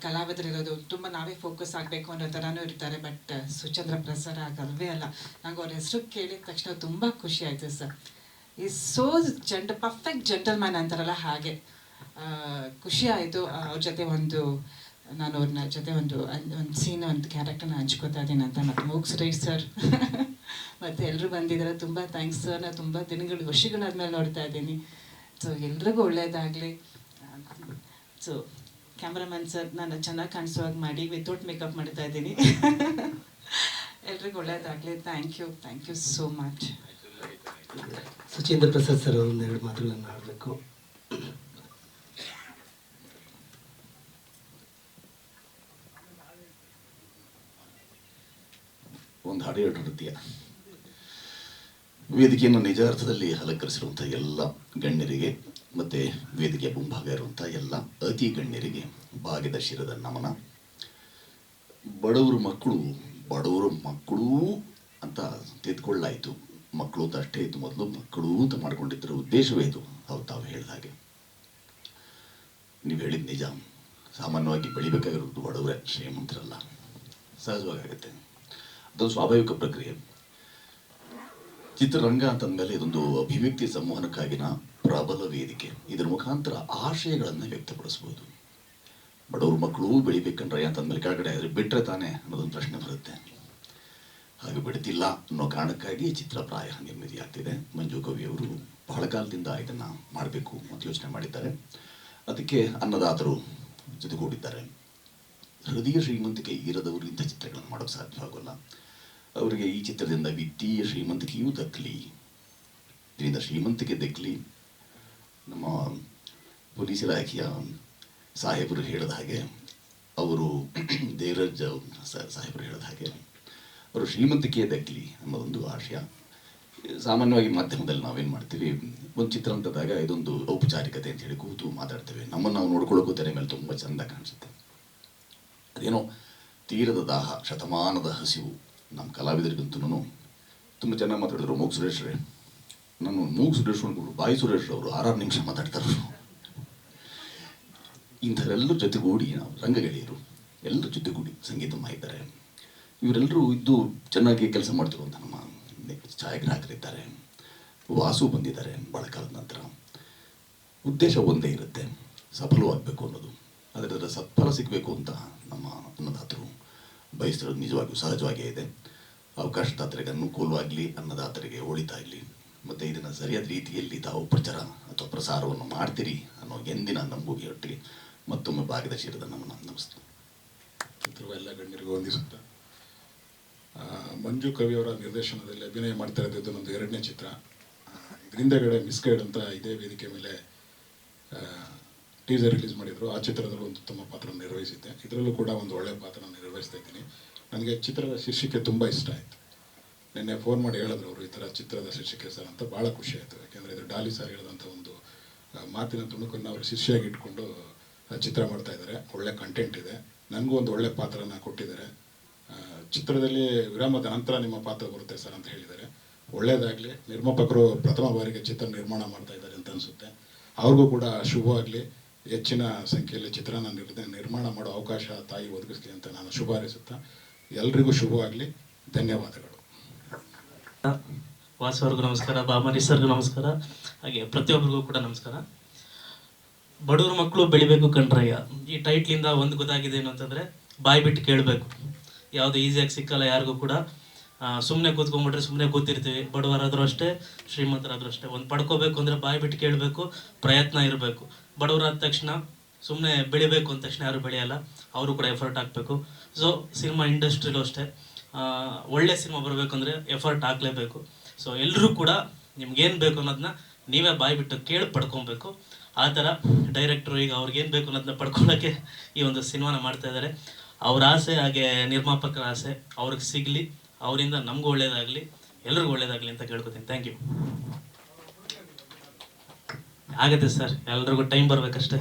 ಕಲಾವಿದರಿರೋದು. ತುಂಬ ನಾವೇ ಫೋಕಸ್ ಆಗಬೇಕು ಅನ್ನೋ ಥರನೂ ಇರ್ತಾರೆ. ಬಟ್ ಸುಚಂದ್ರ ಪ್ರಸಾದ್ ಆಗಲ್ವೇ ಅಲ್ಲ. ನಂಗೆ ಅವ್ರ ಹೆಸರು ಕೇಳಿದ ತಕ್ಷಣ ತುಂಬ ಖುಷಿ ಆಯಿತು sir. Is so perfect gentleman ಅಂತಾರಲ್ಲ ಹಾಗೆ. ಖುಷಿ ಆಯಿತು ಅವ್ರ ಜೊತೆ ನಾನು ಅವ್ರನ್ನ ಜೊತೆ ಒಂದು ಸೀನ್, ಒಂದು ಕ್ಯಾರೆಕ್ಟರ್ನ ಹಂಚ್ಕೋತಾ ಇದ್ದೀನಿ ಅಂತ. ಮತ್ತು ಮೂಗ್ ಸುರೇಶ್ ಸರ್ ಮತ್ತು ಎಲ್ಲರೂ ಬಂದಿದ್ದಾರೆ. ತುಂಬ ಥ್ಯಾಂಕ್ಸ್ ಸರ್. ನಾನು ತುಂಬ ವರ್ಷಗಳಾದ್ಮೇಲೆ ನೋಡ್ತಾ ಇದ್ದೀನಿ. ಸೊ ಎಲ್ರಿಗೂ ಒಳ್ಳೆಯದಾಗಲಿ. ಸೊ ಕ್ಯಾಮ್ರಾಮನ್ ಸರ್, ನಾನು ಚೆನ್ನಾಗಿ ಕಾಣಿಸೋವಾಗ ಮಾಡಿ ವಿತೌಟ್ ಮೇಕಪ್ ಮಾಡ್ತಾ ಇದ್ದೀನಿ. ಎಲ್ರಿಗೂ ಒಳ್ಳೇದಾಗಲಿ. Thank you so much. Suchindra Prasad sir ಒಂದೆರಡು ಮಾತುಗಳನ್ನು ಆಡಬೇಕು. ಒಂದು ಹಾಡು ನೃತ್ಯ ವೇದಿಕೆಯನ್ನು ನಿಜ ಅರ್ಥದಲ್ಲಿ ಅಲಂಕರಿಸಿರುವಂಥ ಎಲ್ಲ ಗಣ್ಯರಿಗೆ ಮತ್ತು ವೇದಿಕೆಯ ಮುಂಭಾಗ ಇರುವಂಥ ಎಲ್ಲ ಅತಿ ಗಣ್ಯರಿಗೆ ಭಾಗ್ಯದ ಶಿರದ ನಮನ. ಬಡವರು ಮಕ್ಕಳು ಅಂತ ತಿದ್ಕೊಳ್ಳಾಯಿತು. ಮಕ್ಕಳು ಅಂತ ಅಷ್ಟೇ ಇತ್ತು ಮೊದಲು, ಮಕ್ಕಳು ಅಂತ ಮಾಡ್ಕೊಂಡಿದ್ದರ ಉದ್ದೇಶವೇ ಇದು. ಅವ್ರು ತಾವು ಹೇಳಿದ ಹಾಗೆ ನೀವು ಹೇಳಿದ ನಿಜ. ಸಾಮಾನ್ಯವಾಗಿ ಬೆಳಿಬೇಕಾಗಿರೋದು ಬಡವರೇ, ಶ್ರೀಮಂತರಲ್ಲ. ಸಹಜವಾಗುತ್ತೆ, ಅದೊಂದು ಸ್ವಾಭಾವಿಕ ಪ್ರಕ್ರಿಯೆ. ಚಿತ್ರರಂಗ ಅಂತಂದಮೇಲೆ ಇದೊಂದು ಅಭಿವ್ಯಕ್ತಿ ಸಂವಹನಕ್ಕಾಗಿನ ಪ್ರಬಲ ವೇದಿಕೆ. ಇದರ ಮುಖಾಂತರ ಆಶಯಗಳನ್ನು ವ್ಯಕ್ತಪಡಿಸ್ಬೋದು. ಬಡವ್ರ ಮಕ್ಕಳು ಬೆಳಿಬೇಕಂದ್ರೆ ಅಂತಂದ್ಮೇಲೆ ಕೆಳಗಡೆ ಬಿಟ್ಟರೆ ತಾನೇ ಅನ್ನೋದೊಂದು ಪ್ರಶ್ನೆ ಬರುತ್ತೆ. ಹಾಗೆ ಬಿಡ್ತಿಲ್ಲ ಅನ್ನೋ ಕಾರಣಕ್ಕಾಗಿ ಚಿತ್ರ ಪ್ರಾಯ ನಿರ್ಮಿತಿಯಾಗ್ತಿದೆ. ಮಂಜು ಕವಿಯವರು ಬಹಳ ಕಾಲದಿಂದ ಇದನ್ನು ಮಾಡಬೇಕು ಅಂತ ಯೋಚನೆ ಮಾಡಿದ್ದಾರೆ. ಅದಕ್ಕೆ ಅನ್ನದಾತರು ಜೊತೆಗೂಡಿದ್ದಾರೆ. ಹೃದಯ ಶ್ರೀಮಂತಿಕೆ ಇರದವರು ಇಂಥ ಚಿತ್ರಗಳನ್ನು ಮಾಡೋಕ್ಕೆ ಸಾಧ್ಯವಾಗಲ್ಲ. ಅವರಿಗೆ ಈ ಚಿತ್ರದಿಂದ ವಿತ್ತೀಯ ಶ್ರೀಮಂತಿಕೆಯೂ ದಕ್ಕಲಿ, ಇದರಿಂದ ಶ್ರೀಮಂತಿಕೆ ದಕ್ಕಲಿ. ನಮ್ಮ ಪೊಲೀಸ್ ಇಲಾಖೆಯ ಸಾಹೇಬರು ಹೇಳಿದ ಹಾಗೆ, ಅವರು ದೇವರಾಜ್ ಸಾಹೇಬರು ಹೇಳಿದ ಹಾಗೆ ಅವರು ಶ್ರೀಮಂತಿಕೆಯೇ ದಕ್ಕಲಿ ಅನ್ನೋದೊಂದು ಆಶಯ. ಸಾಮಾನ್ಯವಾಗಿ ಮಾಧ್ಯಮದಲ್ಲಿ ನಾವೇನು ಮಾಡ್ತೀವಿ, ಒಂದು ಚಿತ್ರ ಅಂತದಾಗ ಇದೊಂದು ಔಪಚಾರಿಕತೆ ಅಂತ ಹೇಳಿ ಕೂತು ಮಾತಾಡ್ತೇವೆ. ನಮ್ಮನ್ನು ನಾವು ನೋಡ್ಕೊಳ್ಳೋಕ್ಕೂ ತೆರೆ ಮೇಲೆ ತುಂಬ ಚೆಂದ ಕಾಣಿಸುತ್ತೆ. ಅದೇನೋ ತೀರದ ದಾಹ, ಶತಮಾನದ ಹಸಿವು. ನಮ್ಮ ಕಲಾವಿದರಿಗಂತೂ ತುಂಬ ಚೆನ್ನಾಗಿ ಮಾತಾಡಿದ್ರು ಮೂಗು ಸುರೇಶ್ರೇ. ನಾನು ಮೂಗು ಸುರೇಶ್ ಅನ್ಕೊಂಡು ಬಾಯಿ ಸುರೇಶ್ ಅವರು 6 ನಿಮಿಷ ಮಾತಾಡ್ತಾರೆ. ಇಂಥವರೆಲ್ಲರ ಜೊತೆಗೂಡಿ ನಾವು ರಂಗಗೆಳೆಯರು ಎಲ್ಲರ ಜೊತೆಗೂಡಿ ಸಂಗೀತ ಮಾಹಿದ್ದಾರೆ. ಇವರೆಲ್ಲರೂ ಇದ್ದು ಚೆನ್ನಾಗಿ ಕೆಲಸ ಮಾಡ್ತಿರುವಂಥ ನಮ್ಮ ಛಾಯಾಗ್ರಾಹಕರಿದ್ದಾರೆ. ವಾಸು ಬಂದಿದ್ದಾರೆ ಭಾಳ ಕಾಲದ ನಂತರ. ಉದ್ದೇಶ ಒಂದೇ ಇರುತ್ತೆ, ಸಫಲವಾಗಬೇಕು ಅನ್ನೋದು. ಆದರೆ ಅದರ ಸತ್ಫಲ ಸಿಗಬೇಕು ಅಂತ ನಮ್ಮ ಅನ್ನದಾತರು ಬಯಸ್ತಿರೋದು ನಿಜವಾಗಿಯೂ ಸಹಜವಾಗಿಯೇ ಇದೆ. ಅವಕಾಶದಾತರಿಗೆ ಅನುಕೂಲವಾಗಲಿ, ಅನ್ನದಾತರಿಗೆ ಒಳಿತಾಗಲಿ, ಮತ್ತು ಇದನ್ನು ಸರಿಯಾದ ರೀತಿಯಲ್ಲಿ ತಾವು ಪ್ರಚಾರ ಅಥವಾ ಪ್ರಸಾರವನ್ನು ಮಾಡ್ತೀರಿ ಅನ್ನೋ ಎಂದಿನ ನಂಬುಗೆಯೊಟ್ಟಿಗೆ ಮತ್ತೊಮ್ಮೆ ಭಾಗದ ಶಿರದ ನಮ್ಮನ್ನು ನಮಸ್ತೆ. ಎಲ್ಲ ಗಣ್ಯರಿಗೂ ವಂದಿಸುತ್ತಾ, ಮಂಜು ಕವಿಯವರ ನಿರ್ದೇಶನದಲ್ಲಿ ಅಭಿನಯ ಮಾಡ್ತಾ ಇರೋದು ನಮ್ಮದು 2ನೇ ಚಿತ್ರ. ಇದರಿಂದಗಡೆ ಮಿಸ್ಗೈಡ್ ಅಂತ ಇದೇ ವೇದಿಕೆ ಮೇಲೆ ಟೀಸರ್ ರಿಲೀಸ್ ಮಾಡಿದರು. ಆ ಚಿತ್ರದಲ್ಲೂ ಒಂದು ಉತ್ತಮ ಪಾತ್ರ ನಿರ್ವಹಿಸಿದ್ದೆ. ಇದರಲ್ಲೂ ಕೂಡ ಒಂದು ಒಳ್ಳೆಯ ಪಾತ್ರ ನಿರ್ವಹಿಸ್ತಾ ಇದ್ದೀನಿ. ನನಗೆ ಚಿತ್ರದ ಶೀರ್ಷಿಕೆ ತುಂಬ ಇಷ್ಟ ಆಯಿತು. ನಿನ್ನೆ ಫೋನ್ ಮಾಡಿ ಹೇಳಿದ್ರು ಅವರು, ಈ ಥರ ಚಿತ್ರದ ಶೀರ್ಷಿಕೆ ಸರ್ ಅಂತ. ಭಾಳ ಖುಷಿ ಆಯಿತು. ಯಾಕೆಂದರೆ ಇದು ಡಾಲಿ ಸರ್ ಹೇಳಿದಂಥ ಒಂದು ಮಾತಿನ ತುಣುಕನ್ನು ಅವರು ಶಿಷ್ಯಾಗಿ ಇಟ್ಕೊಂಡು ಚಿತ್ರ ಮಾಡ್ತಾ ಇದ್ದಾರೆ. ಒಳ್ಳೆ ಕಂಟೆಂಟ್ ಇದೆ. ನನಗೂ ಒಂದು ಒಳ್ಳೆ ಪಾತ್ರನ ಕೊಟ್ಟಿದ್ದಾರೆ. ಚಿತ್ರದಲ್ಲಿ ವಿರಾಮದ ನಂತರ ನಿಮ್ಮ ಪಾತ್ರ ಬರುತ್ತೆ ಸರ್ ಅಂತ ಹೇಳಿದ್ದಾರೆ. ಒಳ್ಳೆಯದಾಗಲಿ. ನಿರ್ಮಾಪಕರು ಪ್ರಥಮ ಬಾರಿಗೆ ಚಿತ್ರ ನಿರ್ಮಾಣ ಮಾಡ್ತಾ ಇದ್ದಾರೆ ಅಂತ ಅನಿಸುತ್ತೆ. ಅವ್ರಿಗೂ ಕೂಡ ಶುಭವಾಗಲಿ. ಹೆಚ್ಚಿನ ಸಂಖ್ಯೆಯಲ್ಲಿ ಚಿತ್ರನ ನಿರ್ಮಾಣ ಮಾಡೋ ಅವಕಾಶ ತಾಯಿ ಒದಗಿಸ್ಲಿ ಅಂತ ನಾನು ಶುಭ ಹಾರೈಸುತ್ತಾ, ಎಲ್ರಿಗೂ ಶುಭವಾಗಲಿ. ಧನ್ಯವಾದಗಳು. ವಾಸವ್ರಿಗೂ ನಮಸ್ಕಾರ, ಬಾಮನಿ ಸರ್ಗೂ ನಮಸ್ಕಾರ, ಹಾಗೆ ಪ್ರತಿಯೊಬ್ಬರಿಗೂ ಕೂಡ ನಮಸ್ಕಾರ. ಬಡವ್ರ ಮಕ್ಕಳು ಬೆಳಿಬೇಕು ಕಣ್ರಯ್ಯ, ಈ ಟೈಟ್ಲಿಂದ ಒಂದು ಗೊತ್ತಾಗಿದೆ ಏನು ಅಂತಂದರೆ, ಬಾಯಿ ಬಿಟ್ಟು ಕೇಳಬೇಕು. ಯಾವುದು ಈಸಿಯಾಗಿ ಸಿಕ್ಕಲ್ಲ ಯಾರಿಗೂ ಕೂಡ. ಸುಮ್ಮನೆ ಕೂತ್ಕೊಂಡ್ಬಿಟ್ರೆ ಸುಮ್ಮನೆ ಕೂತಿರ್ತೀವಿ. ಬಡವರಾದರೂ ಅಷ್ಟೇ, ಶ್ರೀಮಂತರಾದರೂ ಅಷ್ಟೇ. ಒಂದು ಪಡ್ಕೋಬೇಕು ಅಂದರೆ ಬಾಯಿ ಬಿಟ್ಟು ಕೇಳಬೇಕು, ಪ್ರಯತ್ನ ಇರಬೇಕು. ಬಡವರಾದ ತಕ್ಷಣ ಸುಮ್ಮನೆ ಬೆಳಿಬೇಕು ಅಂದ ತಕ್ಷಣ ಯಾರು ಬೆಳೆಯಲ್ಲ, ಅವರು ಕೂಡ ಎಫರ್ಟ್ ಹಾಕಬೇಕು. ಸೊ ಸಿನಿಮಾ ಇಂಡಸ್ಟ್ರಿಲೂ ಅಷ್ಟೇ, ಒಳ್ಳೆ ಸಿನಿಮಾ ಬರಬೇಕಂದ್ರೆ ಎಫರ್ಟ್ ಹಾಕಲೇಬೇಕು. ಸೊ ಎಲ್ಲರೂ ಕೂಡ ನಿಮ್ಗೇನು ಬೇಕು ಅನ್ನೋದನ್ನ ನೀವೇ ಬಾಯಿ ಬಿಟ್ಟು ಕೇಳಿ ಪಡ್ಕೊಬೇಕು. ಆ ಥರ ಡೈರೆಕ್ಟ್ರು ಈಗ ಅವ್ರಿಗೇನು ಬೇಕು ಅನ್ನೋದನ್ನ ಪಡ್ಕೊಳ್ಳೋಕ್ಕೆ ಈ ಒಂದು ಸಿನಿಮಾನ ಮಾಡ್ತಾ ಇದ್ದಾರೆ. ಅವ್ರ ಆಸೆ, ಹಾಗೆ ನಿರ್ಮಾಪಕರ ಆಸೆ ಅವ್ರಿಗೆ ಸಿಗಲಿ, ಅವರಿಂದ ನಮಗೂ ಒಳ್ಳೇದಾಗಲಿ, ಎಲ್ರಿಗೂ ಒಳ್ಳೇದಾಗಲಿ ಅಂತ ಕೇಳ್ಕೊತೀನಿ. Thank you. ಆಗುತ್ತೆ ಸರ್, ಎಲ್ರಿಗೂ ಟೈಮ್ ಬರಬೇಕಷ್ಟೇ.